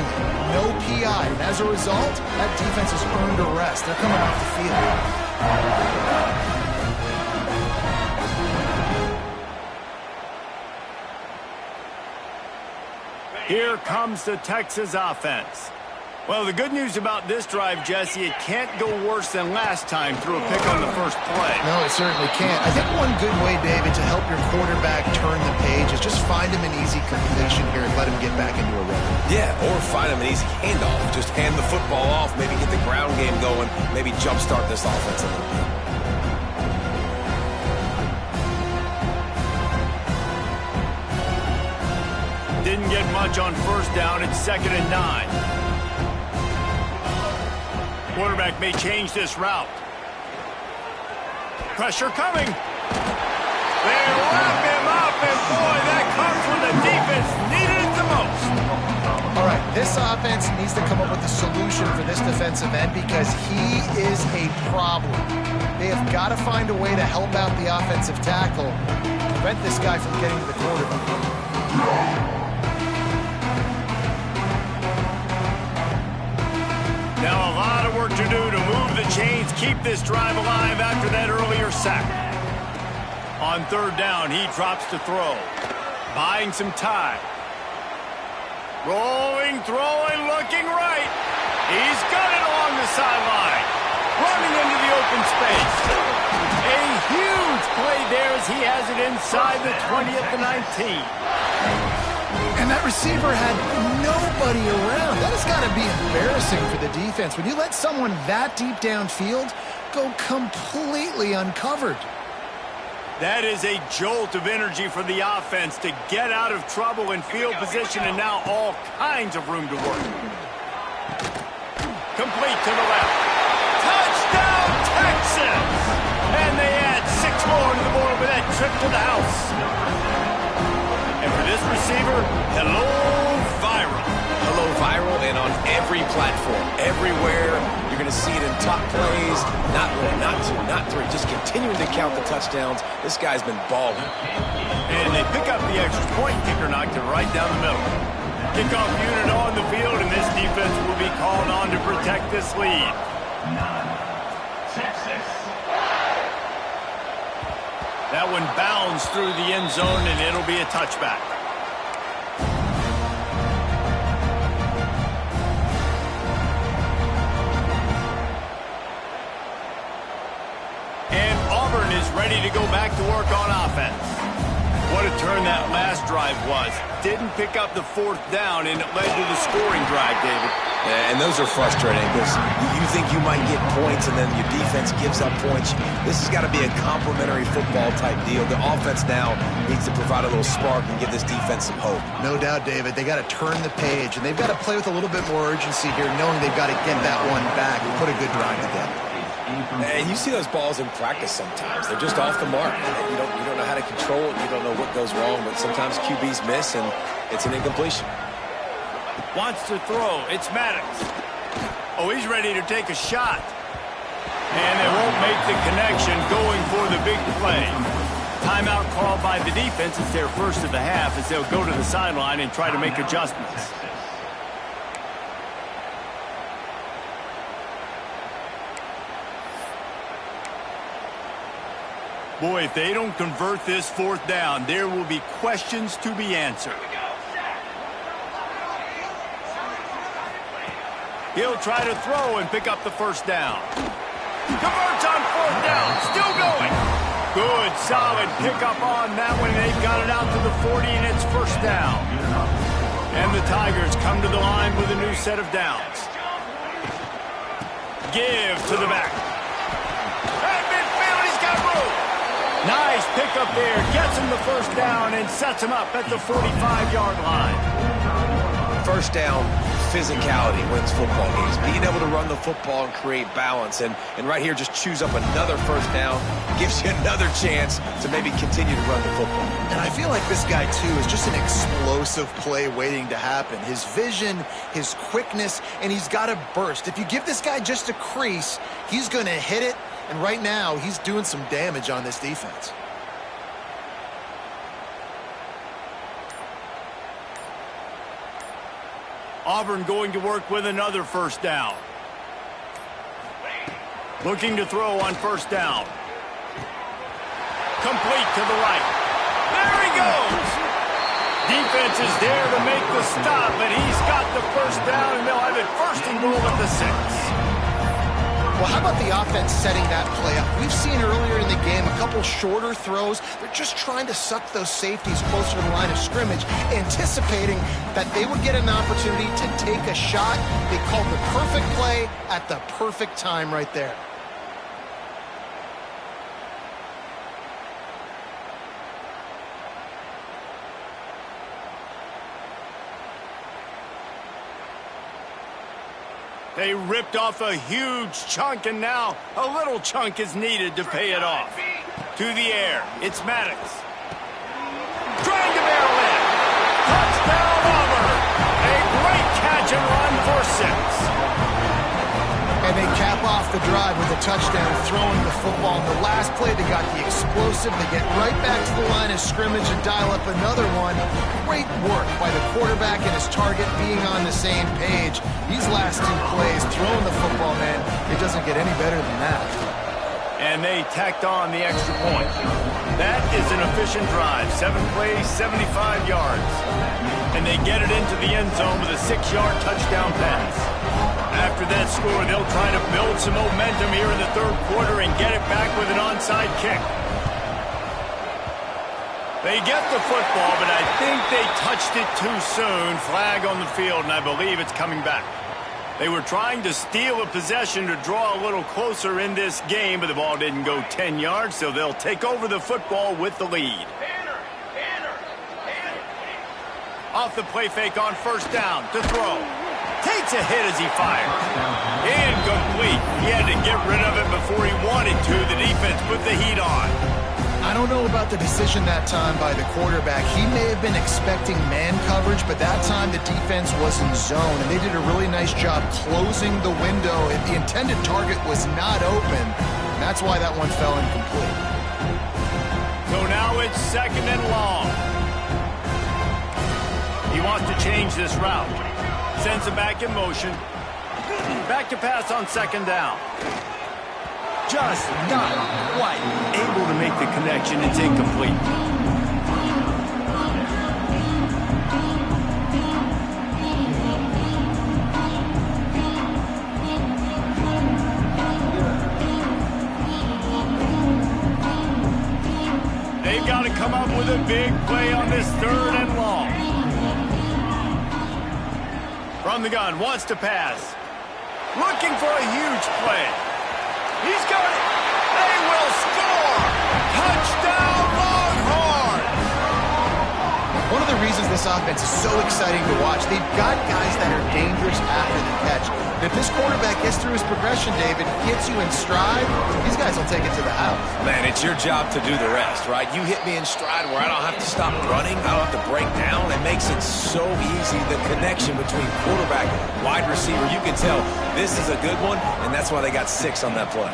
No PI. And as a result, that defense has earned a rest. They're coming off the field. Here comes the Texas offense. Well, the good news about this drive, Jesse, it can't go worse than last time through a pick on the first play. No, it certainly can't. I think one good way, David, to help your quarterback turn the page is just find him an easy completion here and let him get back into a rhythm. Yeah, or find him an easy handoff. Just hand the football off, maybe get the ground game going, maybe jumpstart this offense a little bit. Didn't get much on first down. It's 2nd and 9. Quarterback may change this route. Pressure coming. They wrap him up, and boy, that comes when the defense needed it the most. All right, This offense needs to come up with a solution for this defensive end because he is a problem. They have got to find a way to help out the offensive tackle, prevent this guy from getting to the quarterback. Now a lot of work to do to move the chains, keep this drive alive after that earlier sack. On third down, he drops to throw, buying some time. Rolling, throwing, looking right. He's got it along the sideline, running into the open space. A huge play there as he has it inside the 20 at the 19. And that receiver had nobody around. That has got to be embarrassing for the defense. When you let someone that deep downfield go completely uncovered. That is a jolt of energy for the offense to get out of trouble in field position, and now all kinds of room to work. Complete to the left. Touchdown, Texans! And they add 6 more to the board with that trip to the house. And for this receiver, hello, viral. Hello, viral, and on every platform, everywhere. You're going to see it in top plays. Not one, not two, not three. Just continuing to count the touchdowns. This guy's been balling. And they pick up the extra point. Kicker knocked it right down the middle. Kickoff unit on the field, and this defense will be called on to protect this lead. That one bounds through the end zone, and it'll be a touchback. And Auburn is ready to go back to work on offense. What a turn that last drive was. Didn't pick up the fourth down, and it led to the scoring drive, David. Yeah, and those are frustrating because you think you might get points and then your defense gives up points. This has got to be a complementary football type deal. The offense now needs to provide a little spark and give this defense some hope. No doubt, David. They got to turn the page, and they've got to play with a little bit more urgency here, knowing they've got to get that one back and put a good drive together. And you see those balls in practice sometimes. They're just off the mark. You don't know how to control it. You don't know what goes wrong, but sometimes QBs miss, and it's an incompletion. Wants to throw. It's Maddox. Oh, he's ready to take a shot. And they won't make the connection going for the big play. Timeout called by the defense. It's their first of the half as they'll go to the sideline and try to make adjustments. Boy, if they don't convert this fourth down, there will be questions to be answered. He'll try to throw and pick up the first down. Converts on fourth down. Still going. Good, solid pickup on that one. They've got it out to the 40, and it's first down. And the Tigers come to the line with a new set of downs. Give to the back. At midfield, he's got room. Nice pickup there. Gets him the first down and sets him up at the 45-yard line. First down, physicality wins football games. Being able to run the football and create balance. And right here, just choose up another first down. Gives you another chance to maybe continue to run the football. And I feel like this guy, too, is just an explosive play waiting to happen. His vision, his quickness, and he's got to burst. If you give this guy just a crease, he's going to hit it. And right now, he's doing some damage on this defense. Auburn going to work with another first down. Looking to throw on first down. Complete to the right. There he goes. Defense is there to make the stop, but he's got the first down, and they'll have it first and goal at the 6. Well, how about the offense setting that play up? We've seen earlier in the game a couple shorter throws. They're just trying to suck those safeties closer to the line of scrimmage, anticipating that they would get an opportunity to take a shot. They called the perfect play at the perfect time right there. They ripped off a huge chunk, and now a little chunk is needed to pay it off. To the air, it's Maddox. Trying to barrel in. Touchdown, Auburn. A great catch the drive with a touchdown, throwing the football. In the last play, they got the explosive. They get right back to the line of scrimmage and dial up another one. Great work by the quarterback and his target being on the same page. These last two plays, throwing the football, man, it doesn't get any better than that. And they tacked on the extra point. That is an efficient drive. 7 plays, 75 yards. And they get it into the end zone with a 6-yard touchdown pass. After that score, they'll try to build some momentum here in the third quarter and get it back with an onside kick. They get the football, but I think they touched it too soon. Flag on the field, and I believe it's coming back. They were trying to steal a possession to draw a little closer in this game, but the ball didn't go 10 yards, so they'll take over the football with the lead. Off the play fake on first down to throw. Takes a hit as he fires. Incomplete. He had to get rid of it before he wanted to. The defense put the heat on. I don't know about the decision that time by the quarterback. He may have been expecting man coverage, but that time the defense was in zone, and they did a really nice job closing the window. If the intended target was not open, that's why that one fell incomplete. So now it's 2nd and long. He wants to change this route. Sends it back in motion. Back to pass on 2nd down. Just not quite able to make the connection. It's incomplete. They've got to come up with a big play on this 3rd and long. From the gun, wants to pass. Looking for a huge play. He's got it. They will score. Touchdown, Longhorns. One of the reasons this offense is so exciting to watch, they've got guys that are dangerous after the catch. If this quarterback gets through his progression, David, gets you in stride, these guys will take it to the house. Man, it's your job to do the rest, right? You hit me in stride where I don't have to stop running. I don't have to break down. It makes it so easy, the connection between quarterback and wide receiver. You can tell this is a good one, and that's why they got 6 on that play.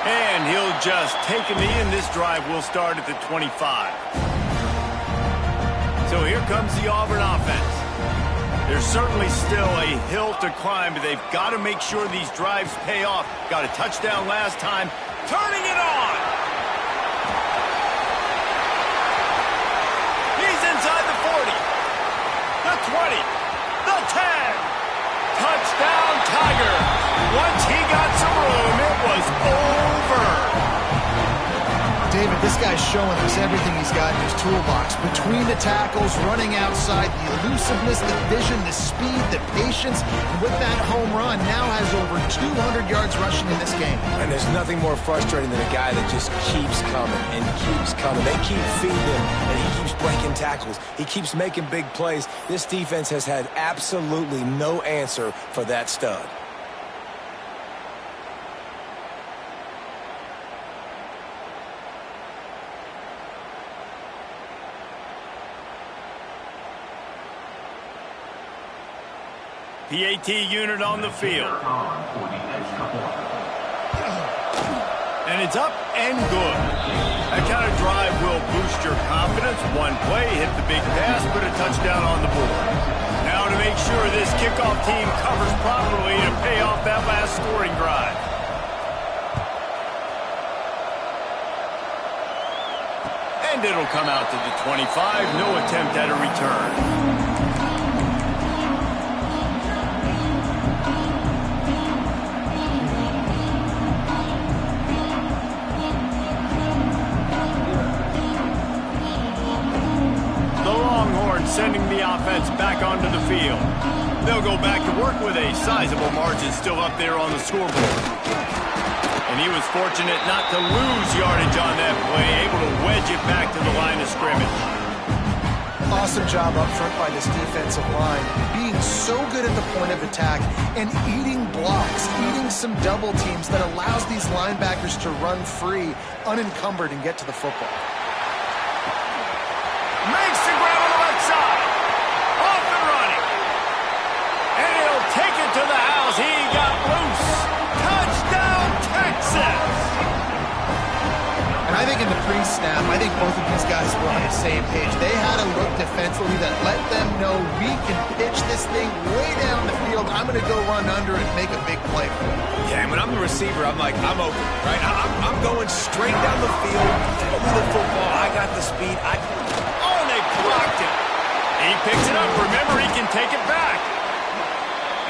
And he'll just take a knee, and this drive will start at the 25. So here comes the Auburn offense. There's certainly still a hill to climb, but they've got to make sure these drives pay off. Got a touchdown last time. Turning it on! He's inside the 40. The 20. The 10. Touchdown, Tiger. Once he got some room, it was over. David, this guy's showing us everything he's got in his toolbox. Between the tackles, running outside, the elusiveness, the vision, the speed, the patience. And with that home run, now has over 200 yards rushing in this game. And there's nothing more frustrating than a guy that just keeps coming and keeps coming. They keep feeding him, and he keeps breaking tackles. He keeps making big plays. This defense has had absolutely no answer for that stud. PAT unit on the field. And it's up and good. That kind of drive will boost your confidence. One play, hit the big pass, put a touchdown on the board. Now to make sure this kickoff team covers properly to pay off that last scoring drive. And it'll come out to the 25. No attempt at a return. Sending the offense back onto the field. They'll go back to work with a sizable margin still up there on the scoreboard. And he was fortunate not to lose yardage on that play, able to wedge it back to the line of scrimmage. Awesome job up front by this defensive line, being so good at the point of attack and eating blocks, eating some double teams that allows these linebackers to run free, unencumbered, and get to the football. Makes the grab on the left side. Off and running. snap, I think both of these guys were on the same page. They had a look defensively that let them know we can pitch this thing way down the field. I'm going to go run under and make a big play for it. Yeah, and when I'm the receiver, I'm like, I'm open, right? I'm going straight down the field. Throw me the football. I got the speed. Oh, and they blocked it. He picks it up. Remember, he can take it back.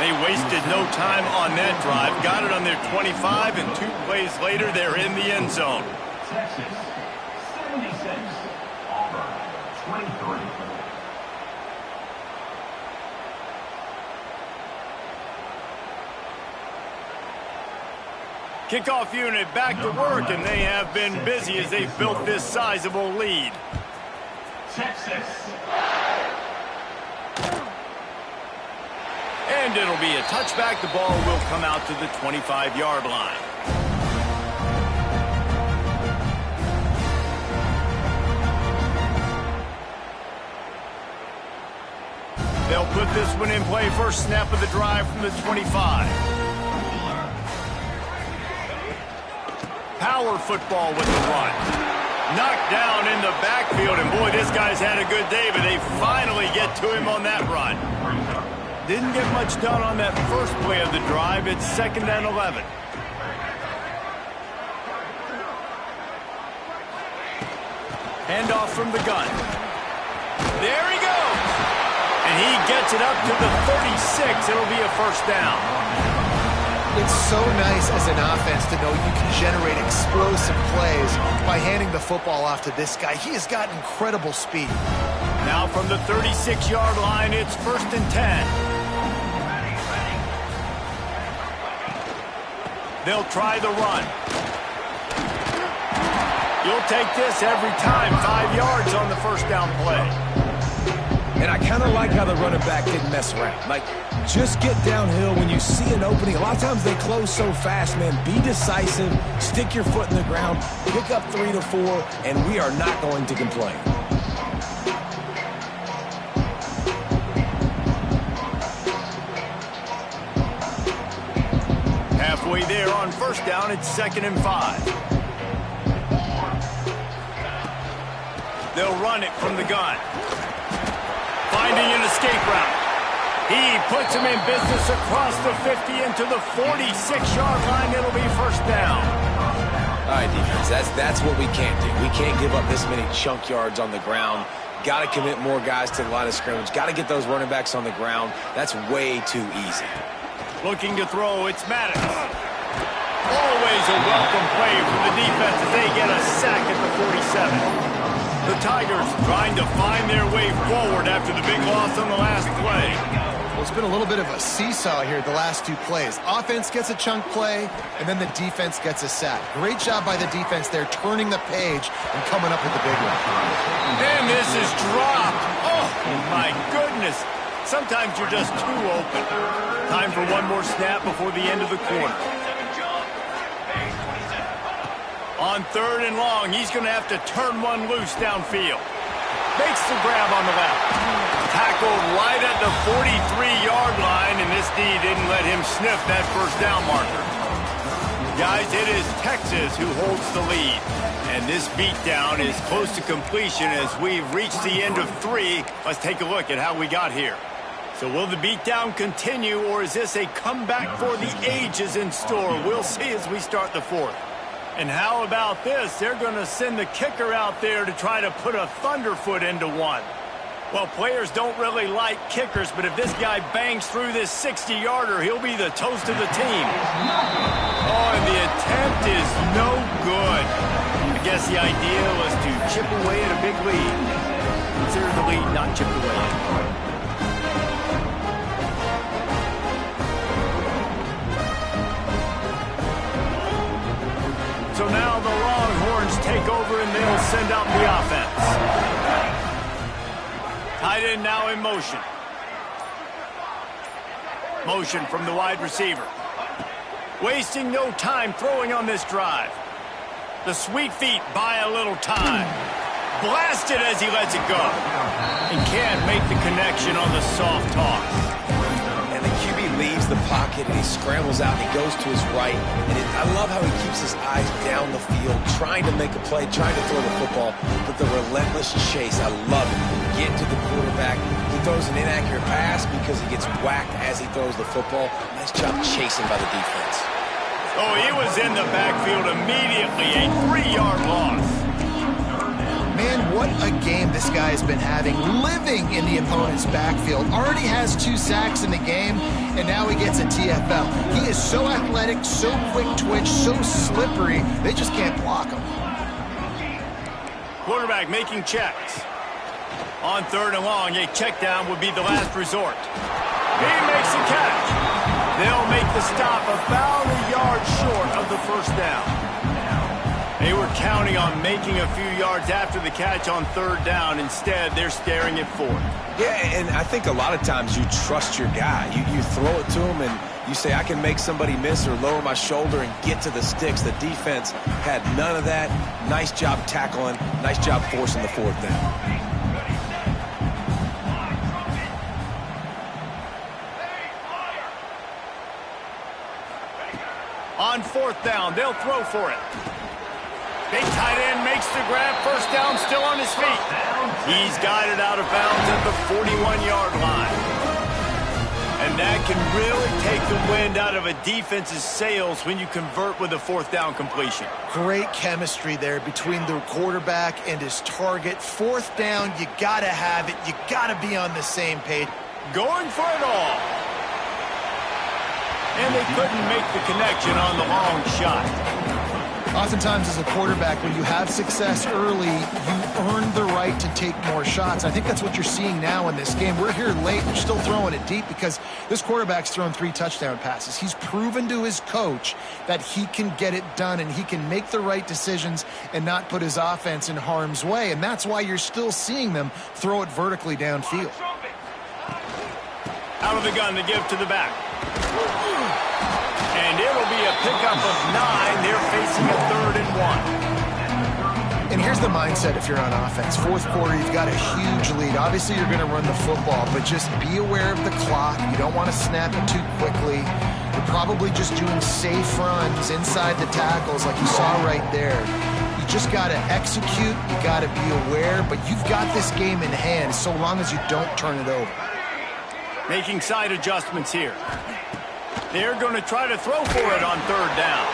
They wasted no time on that drive. Got it on their 25, and 2 plays later, they're in the end zone. Texas, 76. Auburn, 23. Kickoff unit back to work, and they have been busy as they've built this sizable lead. Texas. And it'll be a touchback. The ball will come out to the 25-yard line. They'll put this one in play. First snap of the drive from the 25. Power football with the run. Knocked down in the backfield, and boy, this guy's had a good day, but they finally get to him on that run. Didn't get much done on that first play of the drive. It's 2nd and 11. Handoff from the gun. There he goes. And he gets it up to the 36. It'll be a first down. It's so nice as an offense to know you can generate explosive plays by handing the football off to this guy. He has got incredible speed. Now from the 36-yard line, it's 1st and 10. They'll try the run. You'll take this every time. 5 yards on the first down play. And I kind of like how the running back didn't mess around. Like, just get downhill when you see an opening. A lot of times they close so fast, man. Be decisive, stick your foot in the ground, pick up 3 to 4, and we are not going to complain. Halfway there on first down, it's 2nd and 5. They'll run it from the gun. Finding an escape route. He puts him in business across the 50 into the 46-yard line. It'll be first down. All right, defense, that's what we can't do. We can't give up this many chunk yards on the ground. Got to commit more guys to the line of scrimmage. Got to get those running backs on the ground. That's way too easy. Looking to throw, it's Maddox. Always a welcome play from the defense as they get a sack at the 47. The Tigers trying to find their way forward after the big loss on the last play. Well, it's been a little bit of a seesaw here the last 2 plays. Offense gets a chunk play, and then the defense gets a sack. Great job by the defense there, turning the page and coming up with the big one. And this is dropped. Oh, my goodness. Sometimes you're just too open. Time for one more snap before the end of the quarter. On 3rd and long, he's going to have to turn one loose downfield. Makes the grab on the left. Tackled right at the 43-yard line, and this D didn't let him sniff that first down marker. Guys, it is Texas who holds the lead. And this beatdown is close to completion as we've reached the end of 3. Let's take a look at how we got here. So will the beatdown continue, or is this a comeback for the ages in store? We'll see as we start the 4th. And how about this? They're going to send the kicker out there to try to put a thunderfoot into one. Well, players don't really like kickers, but if this guy bangs through this 60-yarder, he'll be the toast of the team. Oh, and the attempt is no good. I guess the idea was to chip away at a big lead. Consider the lead not chipped away. So now the Longhorns take over and they'll send out the offense. Tight end now in motion. Motion from the wide receiver. Wasting no time throwing on this drive. The sweet feet buy a little time. Blasted as he lets it go. He can't make the connection on the soft toss. And the QB leaves the pocket and he scrambles out and he goes to his right. And I love how he keeps his eyes down the field, trying to make a play, trying to throw the football, but the relentless chase, I love it. Get to the quarterback. He throws an inaccurate pass because he gets whacked as he throws the football. Nice job chasing by the defense. Oh, he was in the backfield immediately. A 3-yard loss. Man, what a game this guy has been having, living in the opponent's backfield. Already has 2 sacks in the game, and now he gets a TFL. He is so athletic, so quick twitch, so slippery, they just can't block him. Quarterback making checks. On 3rd and long, a check down would be the last resort. He makes a catch. They'll make the stop about a yard short of the first down. They were counting on making a few yards after the catch on 3rd down. Instead, they're staring at 4th. Yeah, and I think a lot of times you trust your guy. You throw it to him and you say, I can make somebody miss or lower my shoulder and get to the sticks. The defense had none of that. Nice job tackling. Nice job forcing the 4th down. On 4th down, they'll throw for it. Big tight end makes the grab. First down, still on his feet. He's guided out of bounds at the 41-yard line. And that can really take the wind out of a defense's sails when you convert with a 4th down completion. Great chemistry there between the quarterback and his target. 4th down, you got to have it. You got to be on the same page. Going for it all. And they couldn't make the connection on the long shot. Oftentimes as a quarterback, when you have success early, you earn the right to take more shots. I think that's what you're seeing now in this game. We're here late. We're still throwing it deep because this quarterback's thrown 3 touchdown passes. He's proven to his coach that he can get it done and he can make the right decisions and not put his offense in harm's way. And that's why you're still seeing them throw it vertically downfield. Out of the gun to give to the back. And it'll be a pickup of 9. They're facing a 3rd and 1. And here's the mindset if you're on offense. 4th quarter, you've got a huge lead. Obviously, you're going to run the football, but just be aware of the clock. You don't want to snap it too quickly. You're probably just doing safe runs inside the tackles like you saw right there. You just got to execute. You got to be aware, but you've got this game in hand so long as you don't turn it over. Making side adjustments here. They're going to try to throw for it on 3rd down.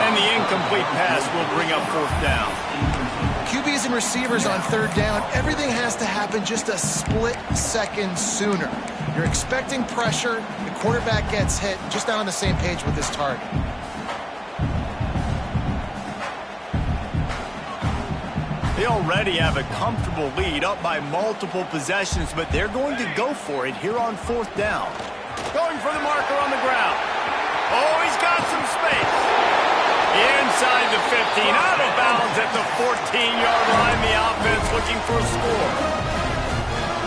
And the incomplete pass will bring up 4th down. QBs and receivers on 3rd down, everything has to happen just a split second sooner. You're expecting pressure, the quarterback gets hit, just not on the same page with his target. They already have a comfortable lead, up by multiple possessions, but they're going to go for it here on 4th down. Going for the marker on the ground. Oh, he's got some space. Inside the 15, out of bounds at the 14-yard line. The offense looking for a score.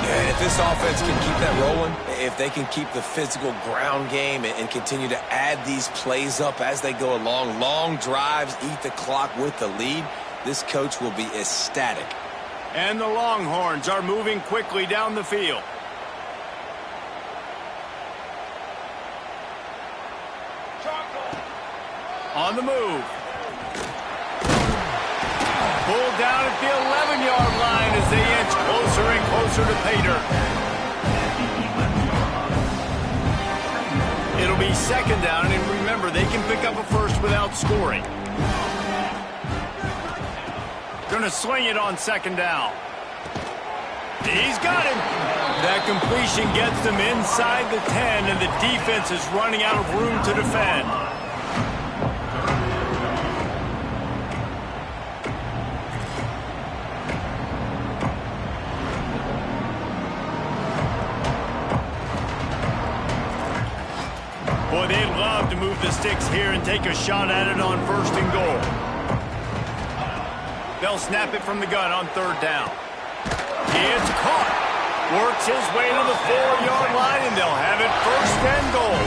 Yeah, if this offense can keep that rolling, if they can keep the physical ground game and continue to add these plays up as they go along, long drives, eat the clock with the lead, this coach will be ecstatic. And the Longhorns are moving quickly down the field. On the move. Pulled down at the 11-yard line as they inch closer and closer to pay dirt. It'll be 2nd down, and remember, they can pick up a first without scoring. Going to swing it on 2nd down. He's got him. That completion gets them inside the 10, and the defense is running out of room to defend. Boy, they'd love to move the sticks here and take a shot at it on 1st and goal. They'll snap it from the gun on 3rd down. It's caught. Works his way to the 4-yard line, and they'll have it 1st and goal.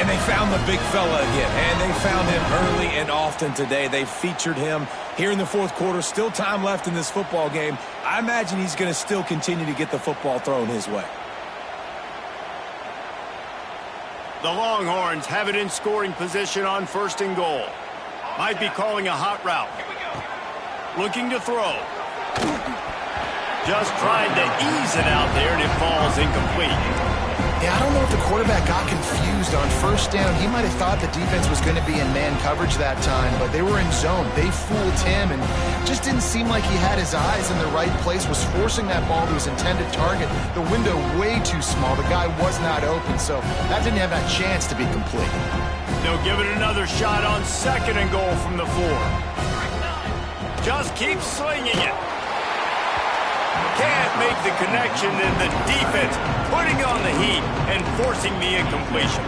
And they found the big fella again, and they found him early and often today. They featured him here in the 4th quarter. Still time left in this football game. I imagine he's going to still continue to get the football thrown his way. The Longhorns have it in scoring position on 1st and goal. Might be calling a hot route. Looking to throw. Just trying to ease it out there, and it falls incomplete. Yeah, I don't know if the quarterback got confused on 1st down. He might have thought the defense was going to be in man coverage that time, but they were in zone. They fooled him, and just didn't seem like he had his eyes in the right place, was forcing that ball to his intended target. The window way too small. The guy was not open, so that didn't have that chance to be complete. They'll give it another shot on 2nd and goal from the 4. Just keep slinging it. Can't make the connection, and the defense putting on the heat and forcing the incompletion.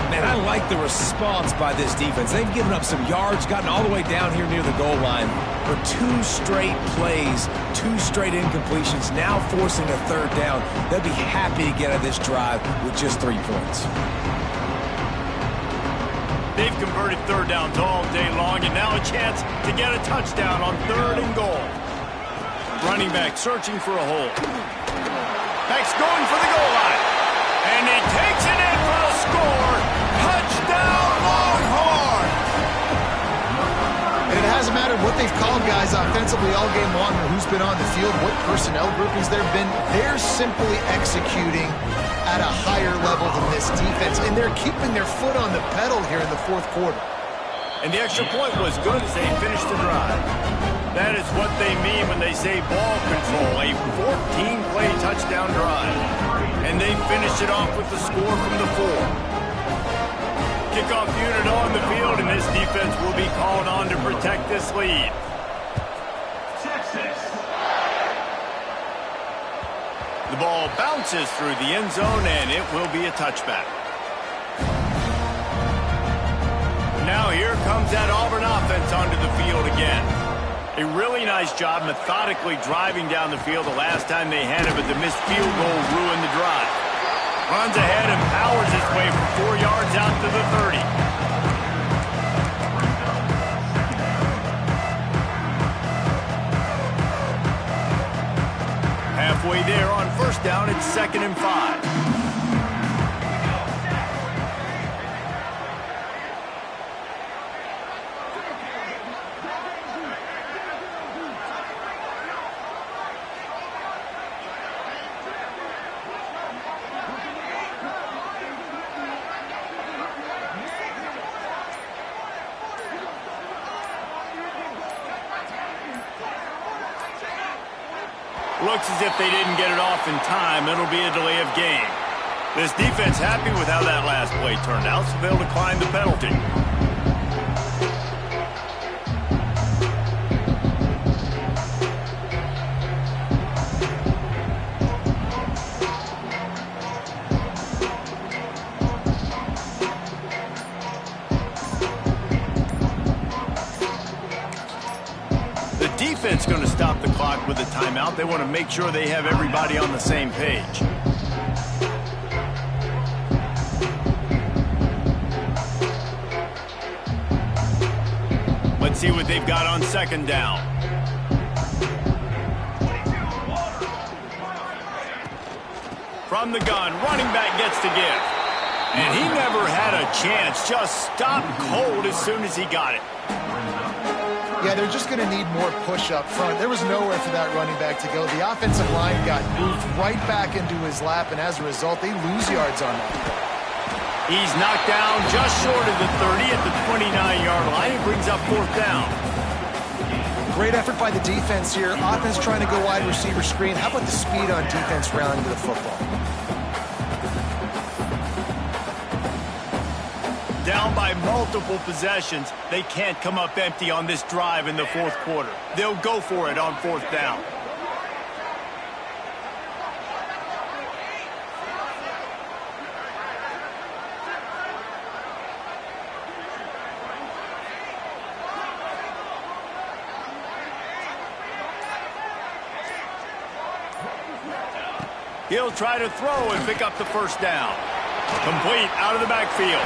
Man, I like the response by this defense. They've given up some yards, gotten all the way down here near the goal line. For 2 straight plays, 2 straight incompletions, now forcing a 3rd down. They'll be happy to get out of this drive with just 3 points. They've converted 3rd downs all day long, and now a chance to get a touchdown on 3rd and goal. Running back searching for a hole. Back's going for the goal line. And he takes it in for a score. Touchdown, Longhorn! And it hasn't mattered what they've called guys offensively all game long or who's been on the field, what personnel groupings there have been. They're simply executing at a higher level than this defense, and they're keeping their foot on the pedal here in the 4th quarter. And the extra point was good as they finished the drive. That is what they mean when they say ball control, a 14-play touchdown drive. And they finished it off with the score from the 4. Kickoff unit on the field, and this defense will be called on to protect this lead. Texas. The ball bounces through the end zone, and it will be a touchback. Now here comes that Auburn offense onto the field again. A really nice job methodically driving down the field the last time they had it, but the missed field goal ruined the drive. Runs ahead and powers his way for 4 yards out to the 30. Halfway there on 1st down, it's 2nd and 5. Looks as if they didn't get it off in time. It'll be a delay of game. This defense happy with how that last play turned out, so they'll decline the penalty. Defense going to stop the clock with a timeout. They want to make sure they have everybody on the same page. Let's see what they've got on 2nd down. From the gun, running back gets the give. And he never had a chance. Just stopped cold as soon as he got it. Yeah, they're just going to need more push up front. There was nowhere for that running back to go. The offensive line got moved right back into his lap, and as a result, they lose yards on that. He's knocked down just short of the 30 at the 29-yard line. He brings up 4th down. Great effort by the defense here. Offense trying to go wide receiver screen. How about the speed on defense rallying to the football? Down by multiple possessions, they can't come up empty on this drive in the 4th quarter. They'll go for it on 4th down. He'll try to throw and pick up the 1st down. Complete out of the backfield.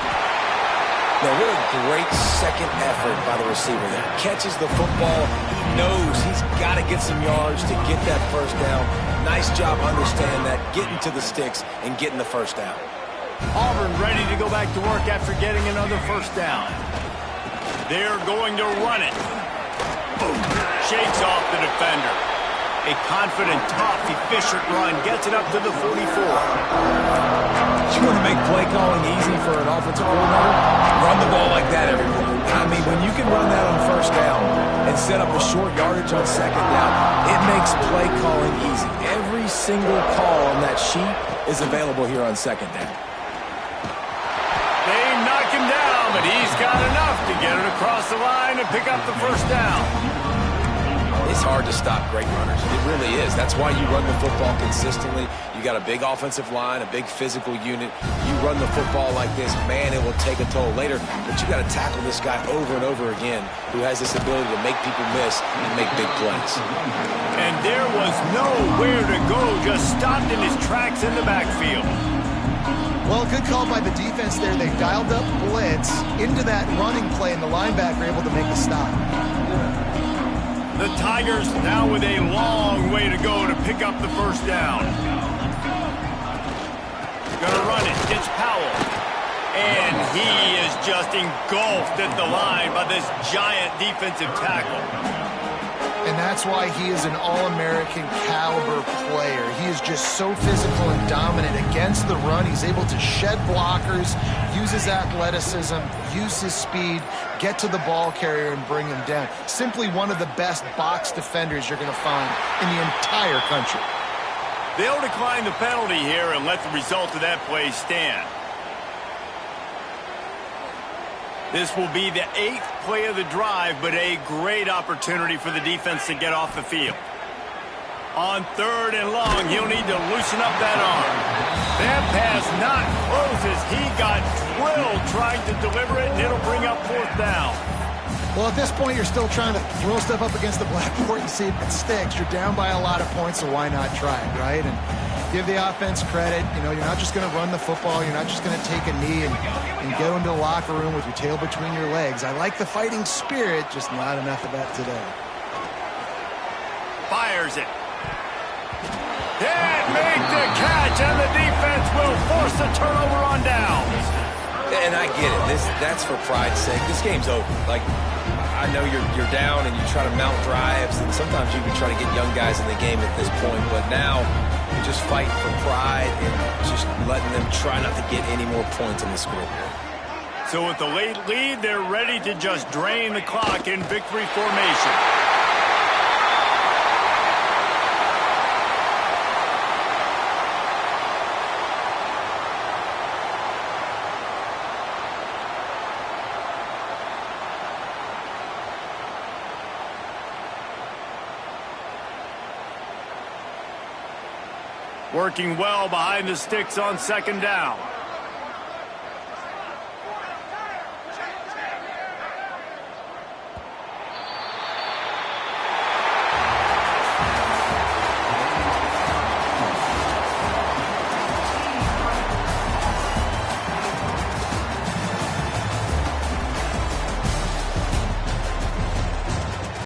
Now, what a great second effort by the receiver there. Catches the football. He knows he's got to get some yards to get that 1st down. Nice job understanding that, getting to the sticks and getting the 1st down. Auburn ready to go back to work after getting another first down. They're going to run it. Boom. Shakes off the defender. A confident, tough, efficient run gets it up to the 44. You want to make play calling easy for an offensive coordinator? Run the ball like that, everyone. I mean, when you can run that on first down and set up a short yardage on second down, it makes play calling easy. Every single call on that sheet is available here on second down. They knock him down, but he's got enough to get it across the line and pick up the first down. It's hard to stop great runners. It really is. That's why you run the football consistently. You got a big offensive line, a big physical unit. You run the football like this, man, it will take a toll later. But you got to tackle this guy over and over again who has this ability to make people miss and make big plays. And there was nowhere to go, just stopped in his tracks in the backfield. Well, good call by the defense there. They dialed up blitz into that running play, and the linebacker able to make the stop. The Tigers now with a long way to go to pick up the first down. Gonna run it. It's Powell. And he is just engulfed at the line by this giant defensive tackle. And that's why he is an All-American caliber player. He is just so physical and dominant against the run. He's able to shed blockers, use his athleticism, use his speed, get to the ball carrier and bring him down. Simply one of the best box defenders you're going to find in the entire country. They'll decline the penalty here and let the result of that play stand. This will be the 8th play of the drive, but a great opportunity for the defense to get off the field. On 3rd and long, he'll need to loosen up that arm. That pass not close as he got drilled trying to deliver it, and it'll bring up 4th down. Well, at this point, you're still trying to throw stuff up against the blackboard and see if it sticks. You're down by a lot of points, so why not try it, right? And give the offense credit. You know, you're not just going to run the football. You're not just going to take a knee and go into the locker room with your tail between your legs. I like the fighting spirit, just not enough of that today. Fires it. Can't make the catch, and the defense will force a turnover on downs. And I get it. That's for pride's sake. This game's over. Like, I know you're down and you try to mount drives, and sometimes you can try to get young guys in the game at this point, but now you're just fighting for pride and just letting them try not to get any more points on the scoreboard. So with the late lead, they're ready to just drain the clock in victory formation. Working well behind the sticks on 2nd down.